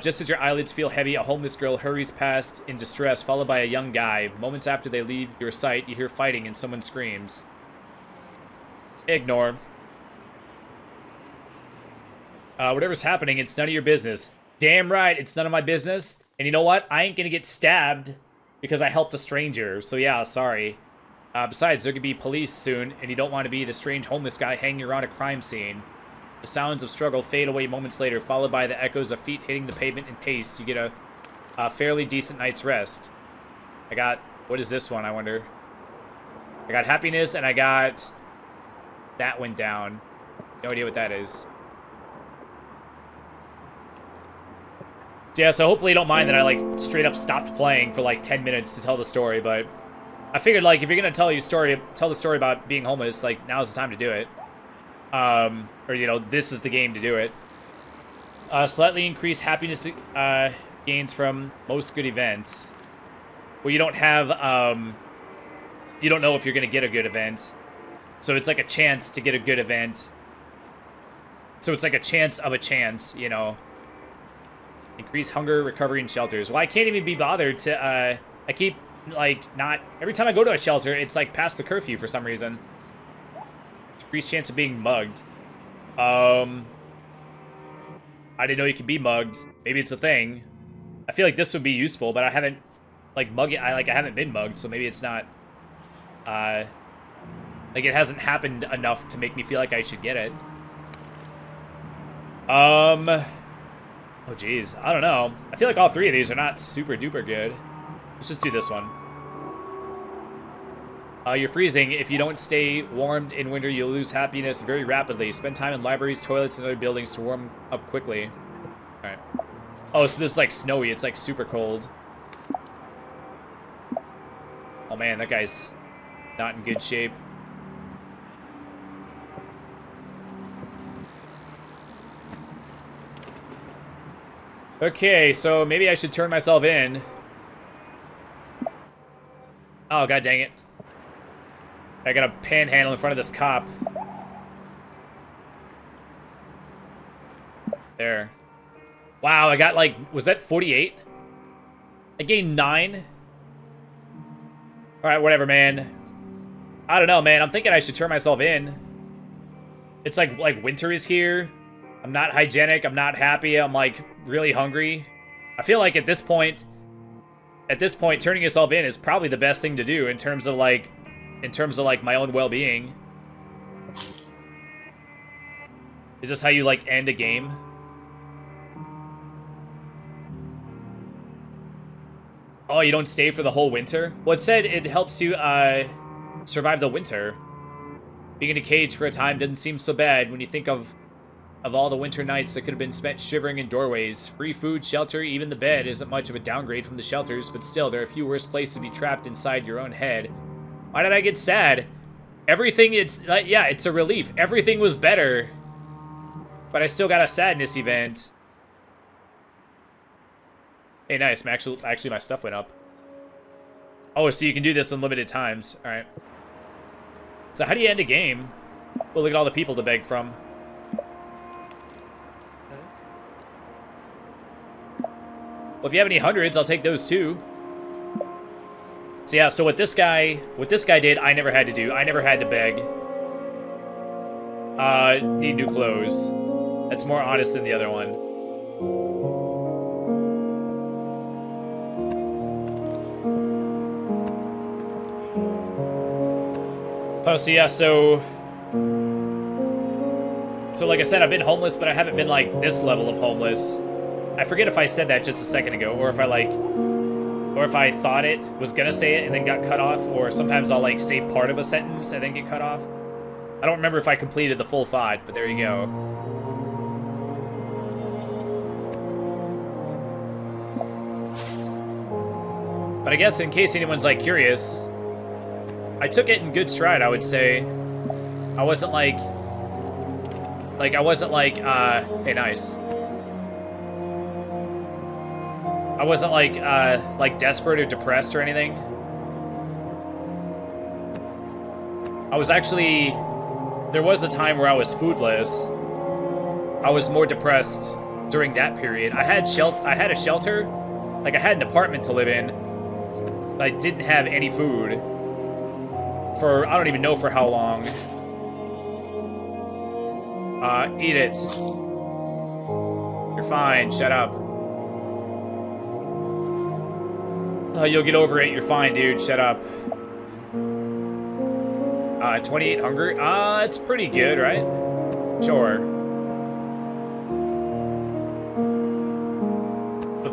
just as your eyelids feel heavy, a homeless girl hurries past in distress, followed by a young guy. Moments after they leave your sight, you hear fighting and someone screams. Ignore. Whatever's happening, it's none of your business. Damn right, it's none of my business. And you know what? I ain't gonna get stabbed because I helped a stranger. So yeah, sorry. Besides, there could be police soon, and you don't want to be the strange homeless guy hanging around a crime scene. The sounds of struggle fade away moments later, followed by the echoes of feet hitting the pavement in pace. You get a fairly decent night's rest. I got... What is this one, I wonder? I got happiness, and I got... That went down. No idea what that is. Yeah, so hopefully you don't mind that I, like, straight up stopped playing for, like, 10 minutes to tell the story, but... I figured, like, if you're gonna tell the story about being homeless, like, now's the time to do it. Or, you know, this is the game to do it. Slightly increased happiness gains from most good events. Well, you don't have, you don't know if you're gonna get a good event. So it's like a chance to get a good event. So it's like a chance of a chance, you know. Increase hunger, recovery, and shelters. Well, I can't even be bothered to, I keep, like, not... Every time I go to a shelter, it's, like, past the curfew for some reason. Increased chance of being mugged. I didn't know you could be mugged. Maybe it's a thing. I feel like this would be useful, but I haven't, like, I haven't been mugged, so maybe it's not, like, it hasn't happened enough to make me feel like I should get it. Oh, geez. I don't know. I feel like all 3 of these are not super duper good. Let's just do this one. You're freezing. If you don't stay warmed in winter, you'll lose happiness very rapidly. Spend time in libraries, toilets, and other buildings to warm up quickly. Alright. Oh, so this is like snowy. It's like super cold. Oh man, that guy's not in good shape. Okay, so maybe I should turn myself in. Oh, god dang it. I got a panhandle in front of this cop. There. Wow, I got like, was that 48? I gained 9. Alright, whatever, man. I don't know, man. I'm thinking I should turn myself in. It's like winter is here. I'm not hygienic. I'm not happy. I'm like really hungry. I feel like at this point, turning yourself in is probably the best thing to do in terms of like my own well-being. Is this how you like end a game? Oh, you don't stay for the whole winter? Well, it said it helps you survive the winter. Being in a cage for a time doesn't seem so bad when you think of all the winter nights that could have been spent shivering in doorways. Free food, shelter, even the bed isn't much of a downgrade from the shelters, but still, there are few worse places to be trapped inside your own head. Why did I get sad? Everything, it's, yeah, it's a relief. Everything was better. But I still got a sadness event. Hey, nice. Actually, my stuff went up. Oh, so you can do this unlimited times. Alright. So how do you end a game? Well, look at all the people to beg from. Well, if you have any hundreds, I'll take those too. So yeah, so what this guy did, I never had to do. I never had to beg. Need new clothes. That's more honest than the other one. Oh, so yeah, so like I said, I've been homeless, but I haven't been like this level of homeless. I forget if I said that just a second ago, or if I thought it, was gonna say it and then got cut off, or sometimes I'll like say part of a sentence and then get cut off. I don't remember if I completed the full thought, but there you go. But I guess in case anyone's like curious, I took it in good stride, I would say. I wasn't like, hey, nice. I wasn't like desperate or depressed or anything. I was actually, there was a time where I was foodless. I was more depressed during that period. I had a shelter, like I had an apartment to live in, but I didn't have any food for, I don't even know for how long. Eat it. You're fine, shut up. You'll get over it, you're fine, dude, shut up. 28 hunger? It's pretty good, right? Sure.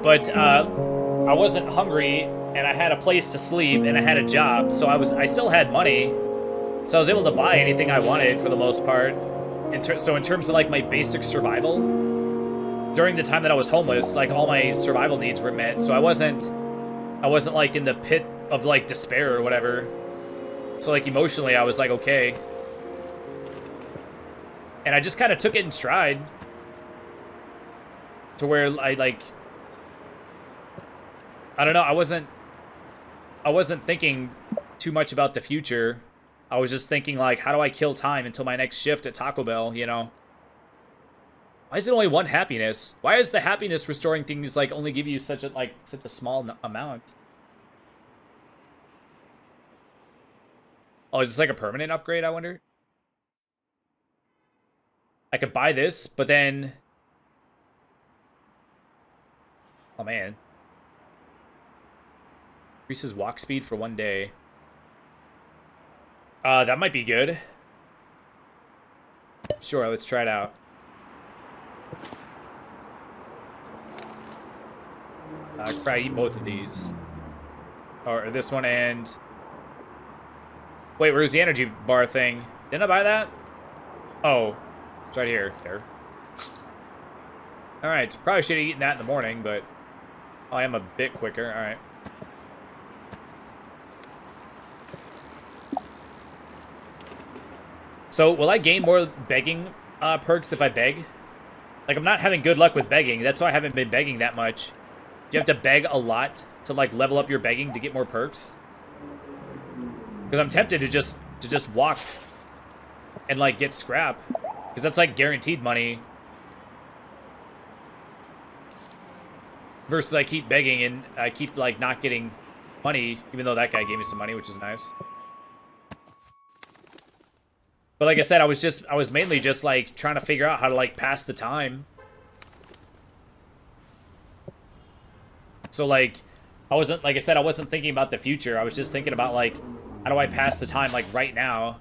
But I wasn't hungry, and I had a place to sleep, and I had a job, so I still had money, so I was able to buy anything I wanted for the most part. So in terms of like my basic survival, during the time that I was homeless, like all my survival needs were met, so I wasn't like in the pit of like despair or whatever. So like emotionally I was like okay. And I just kind of took it in stride to where I don't know, I wasn't thinking too much about the future. I was just thinking like, how do I kill time until my next shift at Taco Bell, you know? Why is it only one happiness? Why is the happiness restoring things like only give you such a small amount? Oh, is this like a permanent upgrade, I wonder? I could buy this, but then... Oh, man. Increases walk speed for 1 day. That might be good. Sure, let's try it out. I could probably eat both of these. Or this one and... Wait, where's the energy bar thing? Didn't I buy that? Oh, it's right here. There. Alright, probably should have eaten that in the morning, but I am a bit quicker. Alright. So, will I gain more begging perks if I beg? Like, I'm not having good luck with begging. That's why I haven't been begging that much. Do you have to beg a lot to, like, level up your begging to get more perks? Because I'm tempted to just walk and, like, get scrap. Because that's, like, guaranteed money. Versus I keep begging and I keep, like, not getting money, even though that guy gave me some money, which is nice. But like I said, I was mainly just, like, trying to figure out how to, like, pass the time. So, like, I wasn't, like I said, I wasn't thinking about the future. I was just thinking about, like, how do I pass the time, like, right now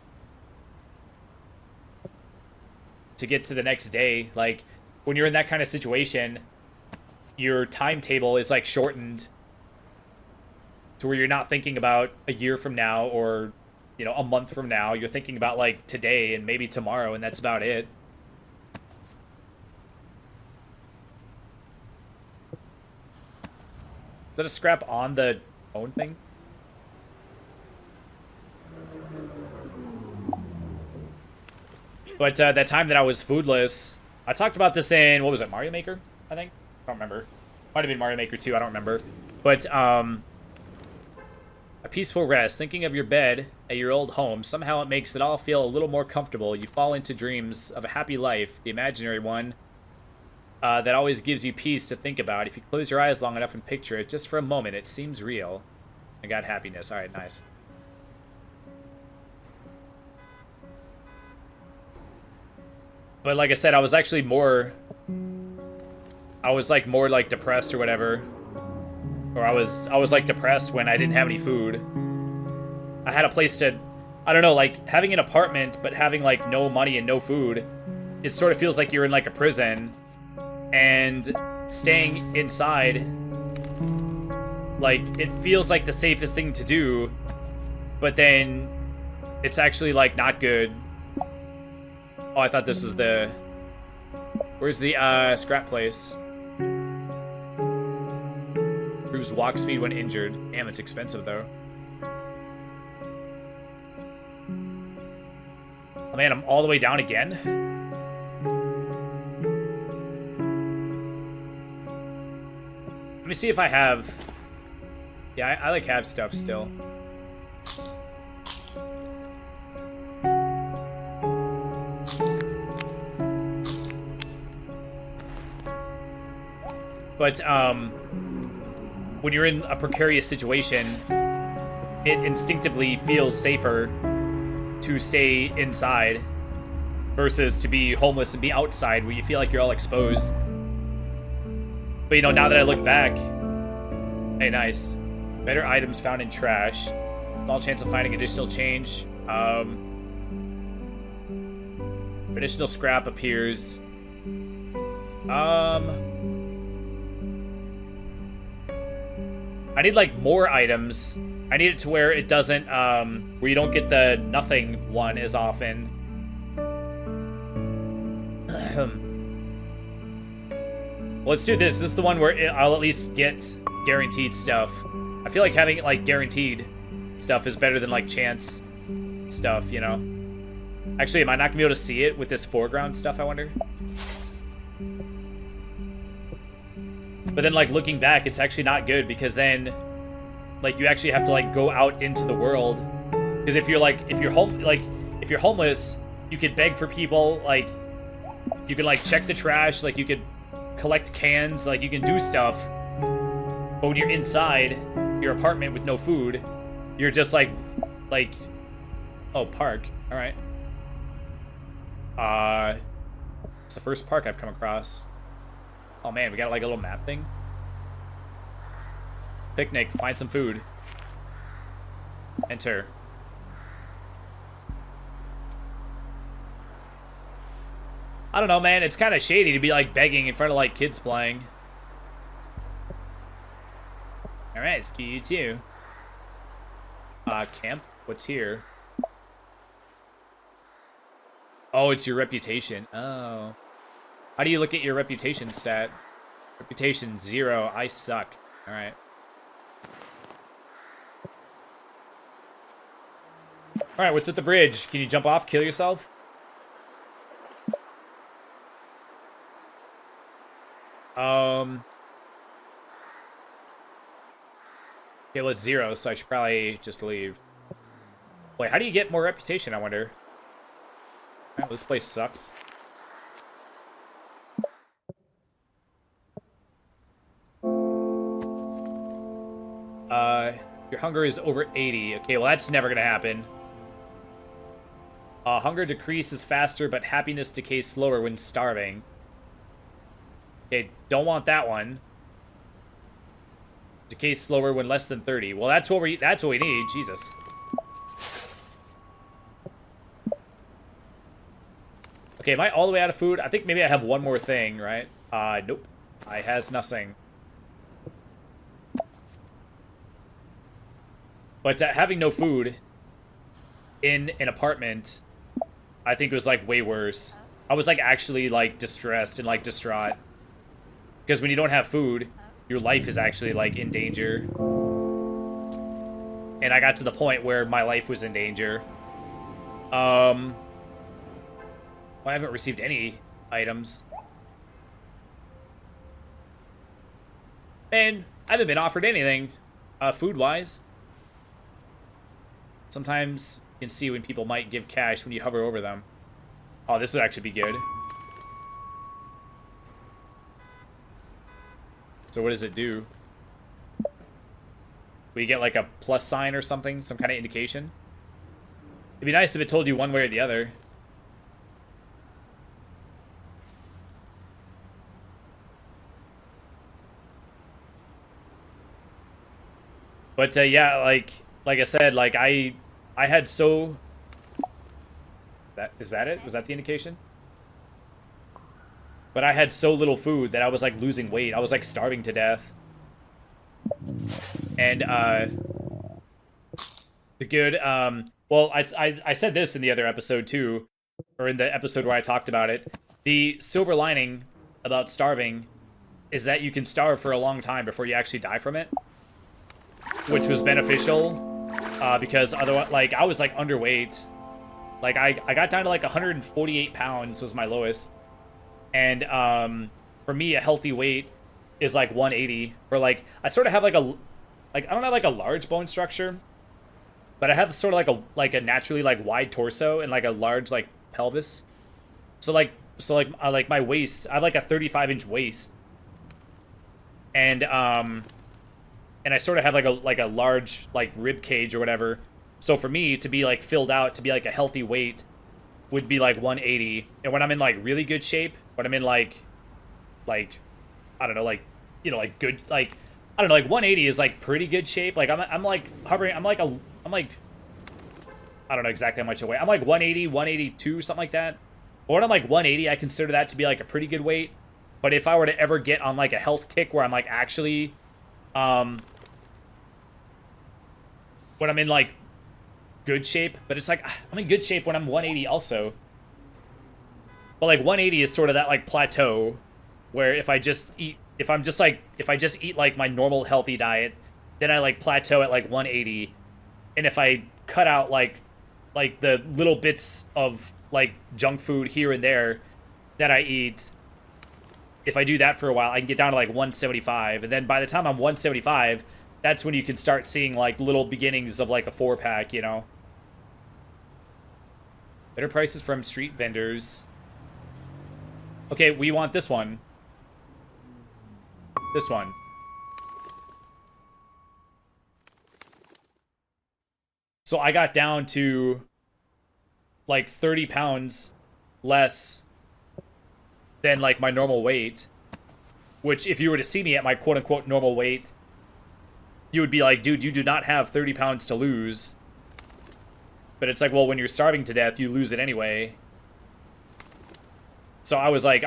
to get to the next day. Like, when you're in that kind of situation, your timetable is, like, shortened to where you're not thinking about a year from now or, you know, a month from now. You're thinking about, like, today and maybe tomorrow, and that's about it. Is that a scrap on the phone thing? But that time that I was foodless, I talked about this in, what was it, Mario Maker, I think? I don't remember. Might have been Mario Maker 2, I don't remember. But, a peaceful rest, thinking of your bed at your old home, somehow it makes it all feel a little more comfortable. You fall into dreams of a happy life, the imaginary one, that always gives you peace to think about. If you close your eyes long enough and picture it, just for a moment, it seems real. I got happiness. Alright, nice. But like I said, I was actually more... I was, like, more, like, depressed or whatever. Or I was like, depressed when I didn't have any food. I had a place to... I don't know, like, having an apartment, but having, like, no money and no food, it sort of feels like you're in, like, a prison. And staying inside, like, it feels like the safest thing to do, but then it's actually, like, not good. Oh, I thought this was the... Where's the, scrap place? Improves walk speed when injured. Damn, it's expensive, though. Oh, man, I'm all the way down again? Let me see if I have... Yeah, I like, have stuff still. But, when you're in a precarious situation, it instinctively feels safer to stay inside versus to be homeless and be outside where you feel like you're all exposed. But, you know, now that I look back... Hey, nice. Better items found in trash. Small chance of finding additional change. Additional scrap appears. I need, like, more items. I need it to where it doesn't, where you don't get the nothing one as often. Well, let's do this. This is the one where I'll at least get guaranteed stuff. I feel like having, like, guaranteed stuff is better than, like, chance stuff, you know? Actually, am I not gonna be able to see it with this foreground stuff, I wonder? But then, like, looking back, it's actually not good because then, like, you actually have to, like, go out into the world. Because if you're, like, if you're homeless, you could beg for people, like, you can, like, check the trash, like, you could collect cans, like, you can do stuff. But when you're inside your apartment with no food, you're just, like, oh, park. All right. It's the first park I've come across. Oh man, we got like a little map thing. Picnic, find some food. Enter. I don't know, man. It's kind of shady to be like begging in front of like kids playing. All right, screw you too. Camp. What's here? Oh, it's your reputation. Oh. How do you look at your reputation stat? Reputation 0. I suck. Alright. Alright, what's at the bridge? Can you jump off, kill yourself? Okay, well, it's 0, so I should probably just leave. Wait, how do you get more reputation, I wonder? Oh, this place sucks. Your hunger is over 80. Okay, well, that's never gonna happen. Hunger decreases faster, but happiness decays slower when starving. Okay, don't want that one. Decays slower when less than 30. Well, that's what we need. Jesus. Okay, am I all the way out of food? I think maybe I have one more thing, right? Nope. I has nothing. But having no food in an apartment, I think was, like, way worse. I was, like, actually, like, distressed and, like, distraught. Because when you don't have food, your life is actually, like, in danger. And I got to the point where my life was in danger. Well, I haven't received any items. And I haven't been offered anything, food-wise. Sometimes you can see when people might give cash when you hover over them. Oh, this would actually be good. So what does it do? We get like a plus sign or something? Some kind of indication? It'd be nice if it told you one way or the other. But yeah, like I said, like I had so... Is that it? Was that the indication? But I had so little food that I was like losing weight. I was like starving to death. And the good well, I said this in the other episode too, or in the episode where I talked about it. The silver lining about starving is that you can starve for a long time before you actually die from it, which was beneficial. Because otherwise, like, I was, like, underweight. Like, I got down to, like, 148 pounds was my lowest. And, for me, a healthy weight is, like, 180. Or, like, I sort of have, like, I don't have, like, a large bone structure. But I have sort of, like, a naturally, like, wide torso and, like, a large, like, pelvis. So, like, my waist, I have, like, a 35-inch waist. And I sort of have like a large like rib cage or whatever. So for me to be like filled out to be like a healthy weight would be like 180. And when I'm in like really good shape, when I'm in like I don't know, like, you know, like good, like I don't know, like 180 is like pretty good shape. Like I'm like hovering, I'm like I don't know exactly how much I weigh. I'm like 180, 182, something like that. But when I'm like 180, I consider that to be like a pretty good weight. But if I were to ever get on like a health kick where I'm like actually when I'm in, like, good shape. But it's like, I'm in good shape when I'm 180 also. But, like, 180 is sort of that, like, plateau where if I just eat, if I just eat, like, my normal healthy diet, then I, like, plateau at, like, 180. And if I cut out, like the little bits of, like, junk food here and there that I eat, if I do that for a while, I can get down to, like, 175. And then by the time I'm 175... that's when you can start seeing, like, little beginnings of, like, a 4-pack, you know? Better prices from street vendors. Okay, we want this one. This one. So I got down to, like, 30 pounds less than, like, my normal weight. Which, if you were to see me at my quote-unquote normal weight, you would be like, dude, you do not have 30 pounds to lose. But it's like, well, when you're starving to death, you lose it anyway. So I was like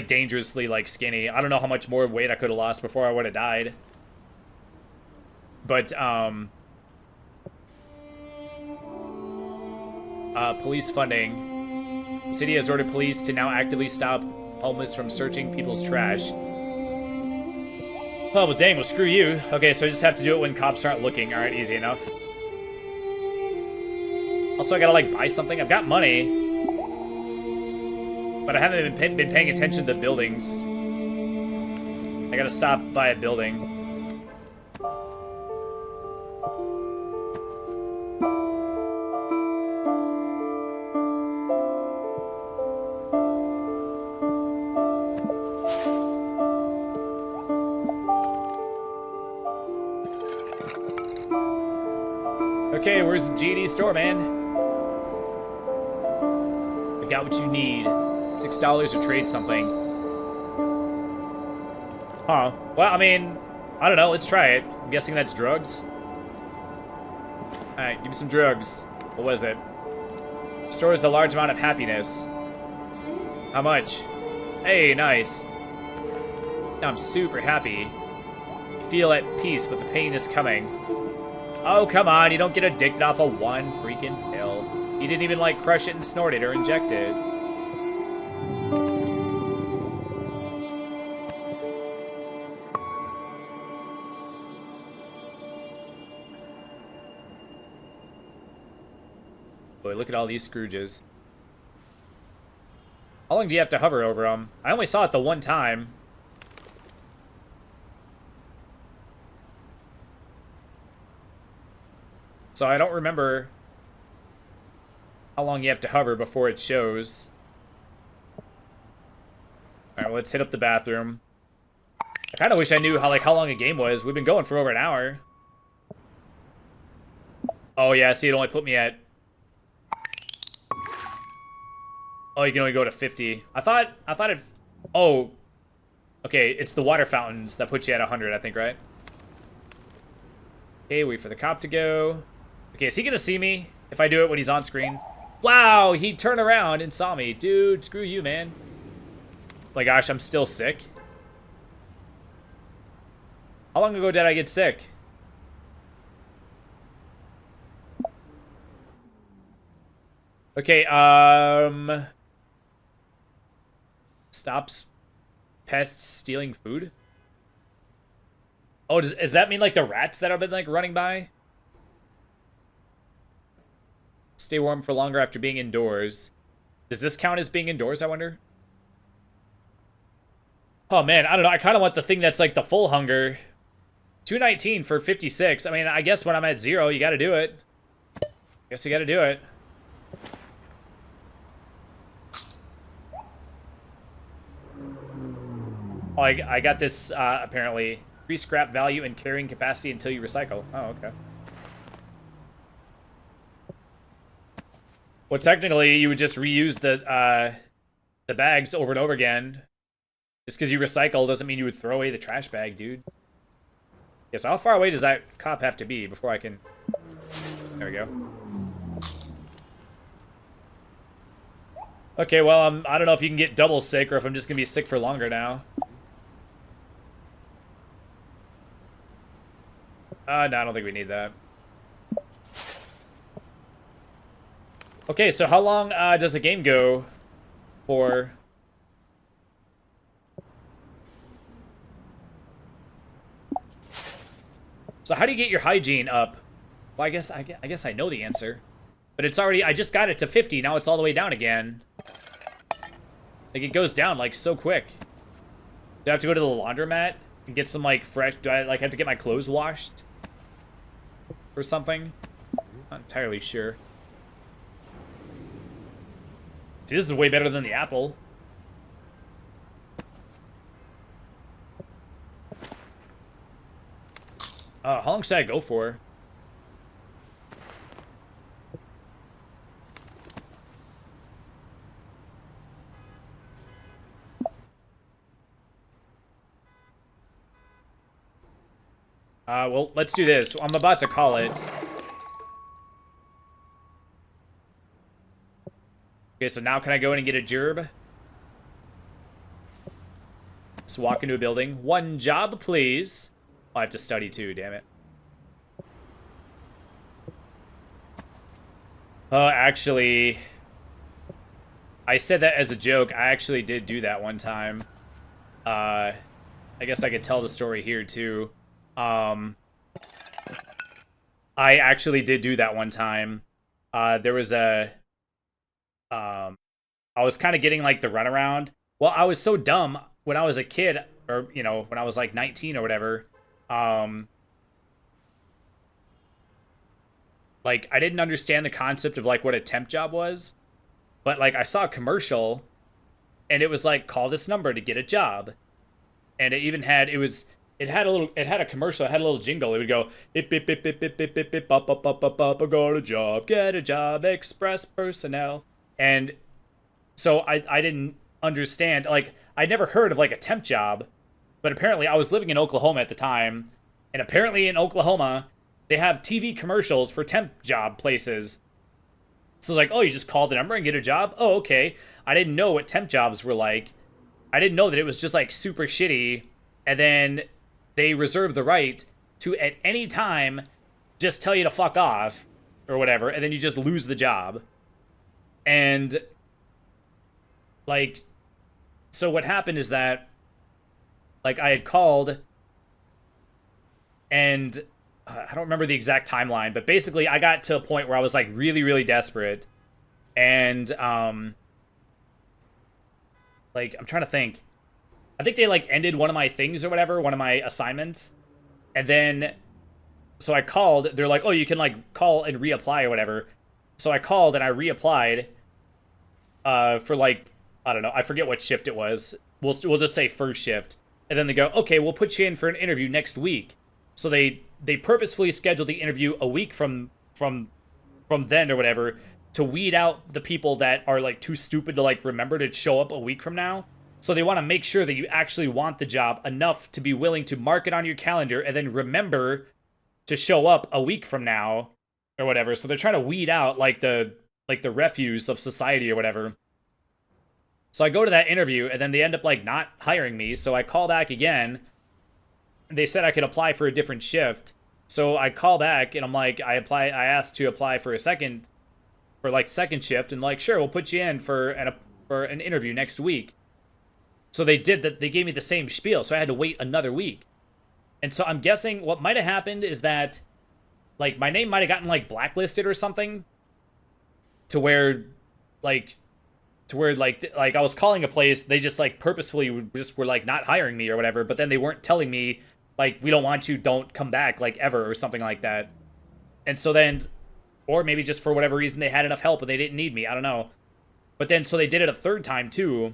dangerously, like, skinny. I don't know how much more weight I could have lost before I would have died. But, police funding. The city has ordered police to now actively stop homeless from searching people's trash. Oh, well, dang, well, screw you. Okay, so I just have to do it when cops aren't looking. Alright, easy enough. Also, I gotta, like, buy something. I've got money. But I haven't been paying attention to the buildings. I gotta stop by a building. Okay, where's the GD store, man? I got what you need. $6 to trade something. Huh. Well, I mean, I don't know. Let's try it. I'm guessing that's drugs. Alright, give me some drugs. What was it? Stores a large amount of happiness. How much? Hey, nice. Now I'm super happy. You feel at peace, but the pain is coming. Oh, come on. You don't get addicted off of one freaking pill. You didn't even, like, crush it and snort it or inject it. Boy, look at all these Scrooges. How long do you have to hover over them? I only saw it the one time. So I don't remember how long you have to hover before it shows. Alright, well, let's hit up the bathroom. I kind of wish I knew how long a game was. We've been going for over an hour. Oh, yeah, see, it only put me at... Oh, you can only go to 50. I thought it... Oh. Okay, it's the water fountains that put you at 100, I think, right? Okay, wait for the cop to go. Okay, is he gonna see me if I do it when he's on screen? Wow, he turned around and saw me. Dude, screw you, man. My gosh, I'm still sick. How long ago did I get sick? Okay, stops pests stealing food? Oh, does that mean, like, the rats that have been, like, running by? Stay warm for longer after being indoors. Does this count as being indoors, I wonder? Oh, man, I don't know. I kind of want the thing that's, like, the full hunger. $2.19 for 56. I mean, I guess when I'm at 0, you gotta do it. Guess you gotta do it. Oh, I got this, apparently. Increase scrap value and carrying capacity until you recycle. Oh, okay. Well, technically, you would just reuse the bags over and over again. Just because you recycle doesn't mean you would throw away the trash bag, dude. Yeah, so how far away does that cop have to be before I can... There we go. Okay, well, I don't know if you can get double sick or if I'm just gonna be sick for longer now. No, I don't think we need that. Okay, so how long does the game go for? So how do you get your hygiene up? Well, I guess I know the answer. But it's already, I just got it to 50, now it's all the way down again. Like, it goes down, like, so quick. Do I have to go to the laundromat and get some, like, fresh, do I, like, have to get my clothes washed? Or something? Not entirely sure. See, this is way better than the Apple. How long should I go for? Well, let's do this. I'm about to call it. Okay, so now can I go in and get a gerb? Just walk into a building. One job, please. Oh, I have to study too, damn it. Actually, I said that as a joke. I actually did do that one time. Uh, I guess I could tell the story here too. Um, I actually did do that one time. There was um, I was kind of getting like the runaround. Well, I was so dumb when I was a kid, or when I was like 19 or whatever. Um, like I didn't understand the concept of like what a temp job was, but like I saw a commercial, and it was like call this number to get a job, and it even had it had a commercial, it had a little jingle. It would go bip bip bip bip bip bip bip bip up up up up up got a job, get a job, express personnel. And so I didn't understand, like I'd never heard of like a temp job, but apparently I was living in Oklahoma at the time, and apparently in Oklahoma they have TV commercials for temp job places. So like, oh, you just call the number and get a job? Oh, okay. I didn't know what temp jobs were like. I didn't know that it was just like super shitty, and then they reserve the right to at any time just tell you to fuck off or whatever, and then you just lose the job. And like, so what happened is that like I had called, and I don't remember the exact timeline, but basically I got to a point where I was like really really desperate, and like I'm trying to think. I think they like ended one of my things or whatever, one of my assignments. And then so I called, they're like, "Oh, you can like call and reapply or whatever." So I called and I reapplied for like, I don't know, I forget what shift it was. We'll just say first shift. And then they go, "Okay, we'll put you in for an interview next week." So they purposefully scheduled the interview a week from then or whatever, to weed out the people that are like too stupid to like remember to show up a week from now. So they want to make sure that you actually want the job enough to be willing to mark it on your calendar and then remember to show up a week from now or whatever. So they're trying to weed out like the refuse of society or whatever. So I go to that interview, and then they end up like not hiring me. So I call back again. They said I could apply for a different shift. So I call back and I'm like, I asked to apply for second shift, and like, sure, we'll put you in for an interview next week. So they did that. They gave me the same spiel, so I had to wait another week. And so I'm guessing what might have happened is that like my name might have gotten like blacklisted or something, to where like I was calling a place, they just like purposefully just were like not hiring me or whatever, but then they weren't telling me like, we don't want you, don't come back like ever or something like that. And so then, or maybe just for whatever reason they had enough help and they didn't need me, I don't know. But then so they did it a third time too.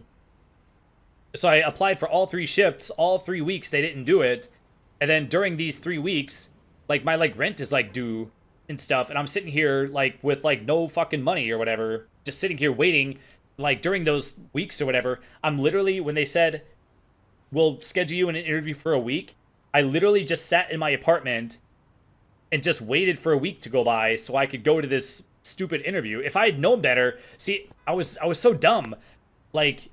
So I applied for all three shifts, all 3 weeks, they didn't do it. And then during these 3 weeks, like my like rent is like due and stuff, and I'm sitting here like with like no fucking money or whatever, just sitting here waiting. Like during those weeks or whatever, I'm literally, when they said we'll schedule you in an interview for a week, I literally just sat in my apartment and just waited for a week to go by so I could go to this stupid interview. If I had known better, see, I was so dumb. Like,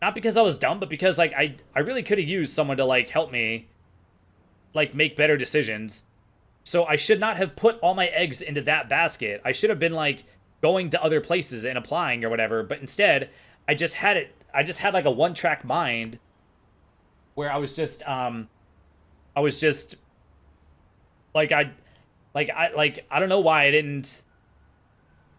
not because I was dumb, but because like I really could have used someone to like help me like make better decisions. So I should not have put all my eggs into that basket. I should have been like going to other places and applying or whatever, but instead I just had like a one-track mind where I was just like I don't know why I didn't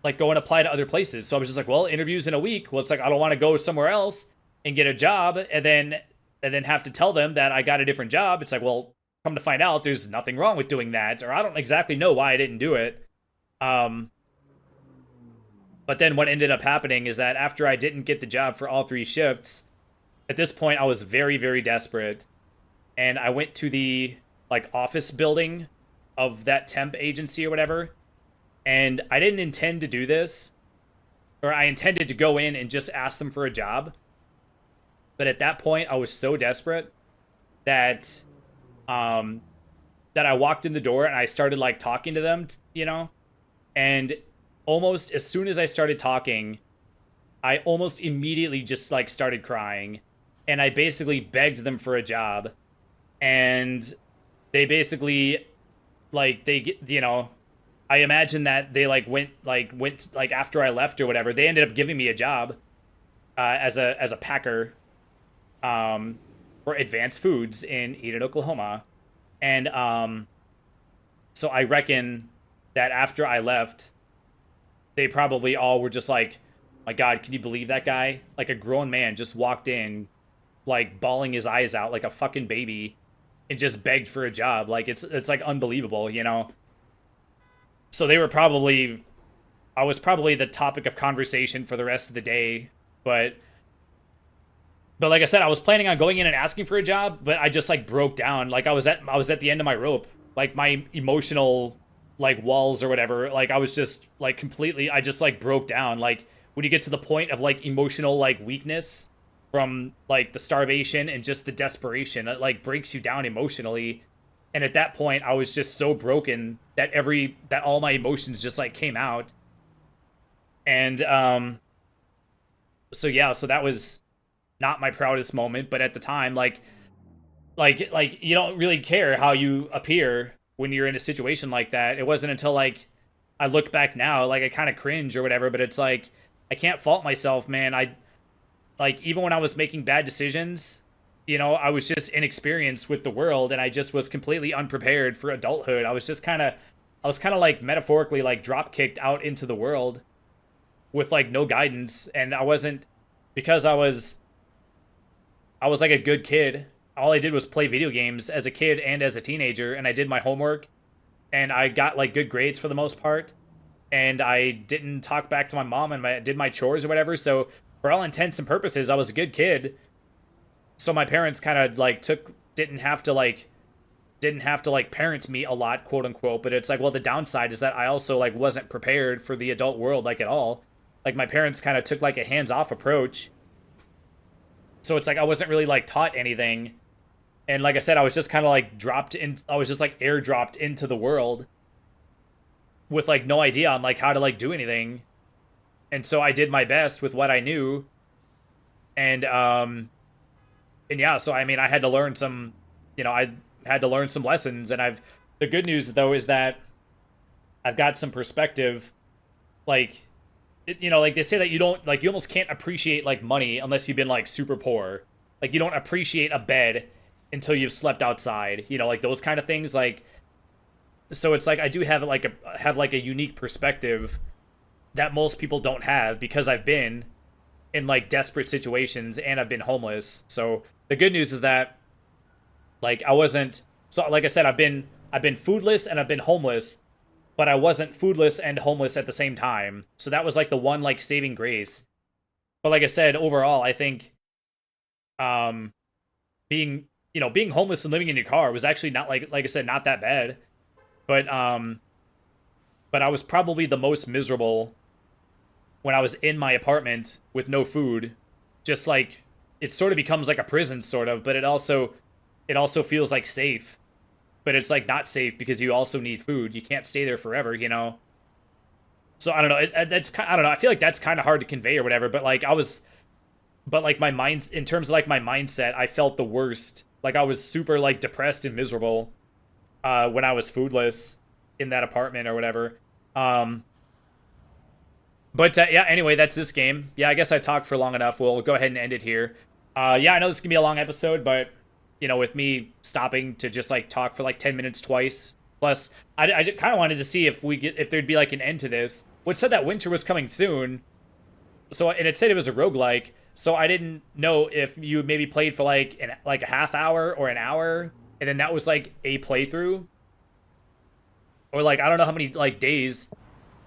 like go and apply to other places. So I was just like, well, interviews in a week. Well, it's like I don't want to go somewhere else and get a job and then have to tell them that I got a different job. It's like, well, come to find out, there's nothing wrong with doing that, or I don't exactly know why I didn't do it. But then what ended up happening is that after I didn't get the job for all 3 shifts, at this point I was very, very desperate. And I went to the like office building of that temp agency or whatever. And I didn't intend to do this, or I intended to go in and just ask them for a job. But at that point I was so desperate that that I walked in the door and I started like talking to them, and almost as soon as I started talking, I almost immediately just like started crying, and I basically begged them for a job, and they basically like I imagine that they went after I left or whatever. They ended up giving me a job as a packer for Advanced Foods in Eden, Oklahoma, and so I reckon that after I left, they probably all were just like, "My God, can you believe that guy? Like a grown man just walked in, like bawling his eyes out like a fucking baby, and just begged for a job. Like it's like unbelievable, you know." So they were probably I was probably the topic of conversation for the rest of the day, but like I said, I was planning on going in and asking for a job, but I just like broke down. Like I was at the end of my rope. Like my emotional like walls or whatever. Like I was just like completely I just like broke down. Like when you get to the point of like emotional like weakness from like the starvation and just the desperation, it like breaks you down emotionally. And at that point I was just so broken that all my emotions just like came out. And so yeah, so that was not my proudest moment, but at the time, like you don't really care how you appear when you're in a situation like that. It wasn't until like I look back now, like I kind of cringe or whatever, but it's like I can't fault myself, man. I like even when I was making bad decisions, I was just inexperienced with the world and I just was completely unprepared for adulthood. I was kind of like metaphorically like drop kicked out into the world with like no guidance, and I wasn't because I was like a good kid. All I did was play video games as a kid and as a teenager, and I did my homework, and I got like good grades for the most part, and I didn't talk back to my mom, and I did my chores or whatever. So for all intents and purposes, I was a good kid. So my parents kind of like didn't have to like parent me a lot, quote unquote. But it's like, well, the downside is that I also like wasn't prepared for the adult world like at all. Like my parents kind of took like a hands off approach. So it's like I wasn't really like taught anything. And like I said, I was just kind of like I was just like airdropped into the world with like no idea on like how to like do anything. And so I did my best with what I knew. And yeah, so I mean, I had to learn I had to learn some lessons. And the good news though is that I've got some perspective. Like, like they say that you don't, like, you almost can't appreciate like money unless you've been like super poor. Like, you don't appreciate a bed until you've slept outside, like those kind of things. Like, so it's like I do have a unique perspective that most people don't have because I've been in like desperate situations and I've been homeless. So the good news is that like I wasn't so like I said, I've been foodless and I've been homeless, but I wasn't foodless and homeless at the same time. So that was like the one like saving grace. But like I said, overall, I think um being homeless and living in your car was actually not like I said, not that bad. But I was probably the most miserable when I was in my apartment with no food. Just like it sort of becomes like a prison sort of, but it also feels like safe. But it's like not safe because you also need food. You can't stay there forever. So I don't know. I don't know. I feel like that's kind of hard to convey or whatever. But like my mind, in terms of like my mindset, I felt the worst. Like I was super like depressed and miserable when I was foodless in that apartment or whatever. But yeah. Anyway, that's this game. Yeah, I guess I talked for long enough. We'll go ahead and end it here. Yeah, I know this can be a long episode, but with me stopping to just like talk for like 10 minutes twice. Plus, I just kind of wanted to see if there'd be like an end to this. What said that winter was coming soon. So, and it said it was a roguelike. So I didn't know if you maybe played for like a half hour or an hour, and then that was like a playthrough. Or like I don't know how many like days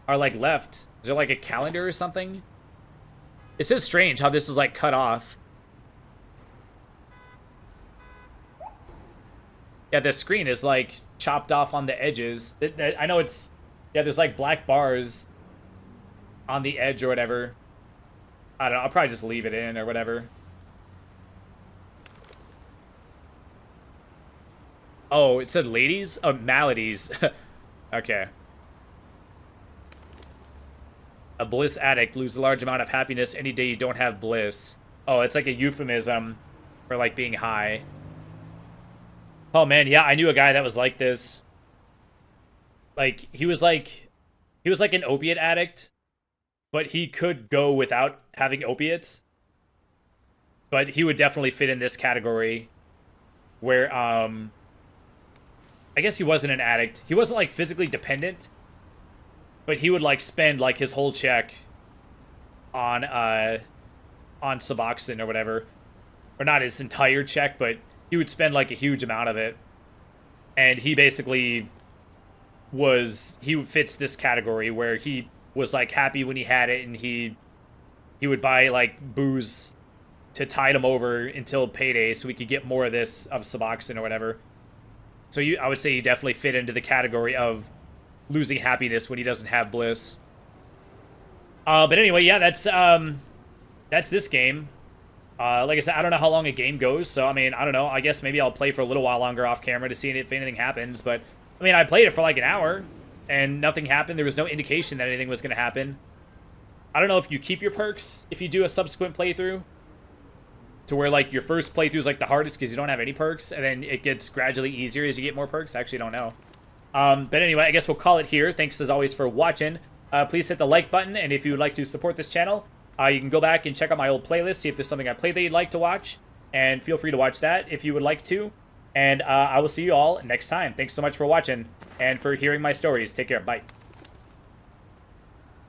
are like left. Is there like a calendar or something? It's just strange how this is like cut off. Yeah, the screen is like chopped off on the edges. I know it's yeah. There's like black bars on the edge or whatever. I don't know. I'll probably just leave it in or whatever. Oh, it said ladies? Oh, maladies. Okay. A bliss addict lose a large amount of happiness any day you don't have bliss. Oh, it's like a euphemism for like being high. Oh man, yeah, I knew a guy that was like this. Like he was like He was like an opiate addict, but he could go without having opiates. But he would definitely fit in this category where I guess he wasn't an addict. He wasn't like physically dependent, but he would like spend like his whole check on Suboxone or whatever. Or not his entire check, but he would spend like a huge amount of it. And he basically he fits this category where he was like happy when he had it, and he would buy like booze to tide him over until payday so we could get more of this of Suboxone or whatever. So I would say you definitely fit into the category of losing happiness when he doesn't have bliss. But anyway, yeah, that's this game. Like I said, I don't know how long a game goes, so I mean, I don't know. I guess maybe I'll play for a little while longer off camera to see if anything happens. But I mean, I played it for like an hour, and nothing happened. There was no indication that anything was going to happen. I don't know if you keep your perks if you do a subsequent playthrough, to where like your first playthrough is like the hardest because you don't have any perks, and then it gets gradually easier as you get more perks. I actually don't know. But anyway, I guess we'll call it here. Thanks as always for watching. Please hit the like button, and if you would like to support this channel, you can go back and check out my old playlist, see if there's something I played that you'd like to watch, and feel free to watch that if you would like to. And I will see you all next time. Thanks so much for watching and for hearing my stories. Take care. Bye.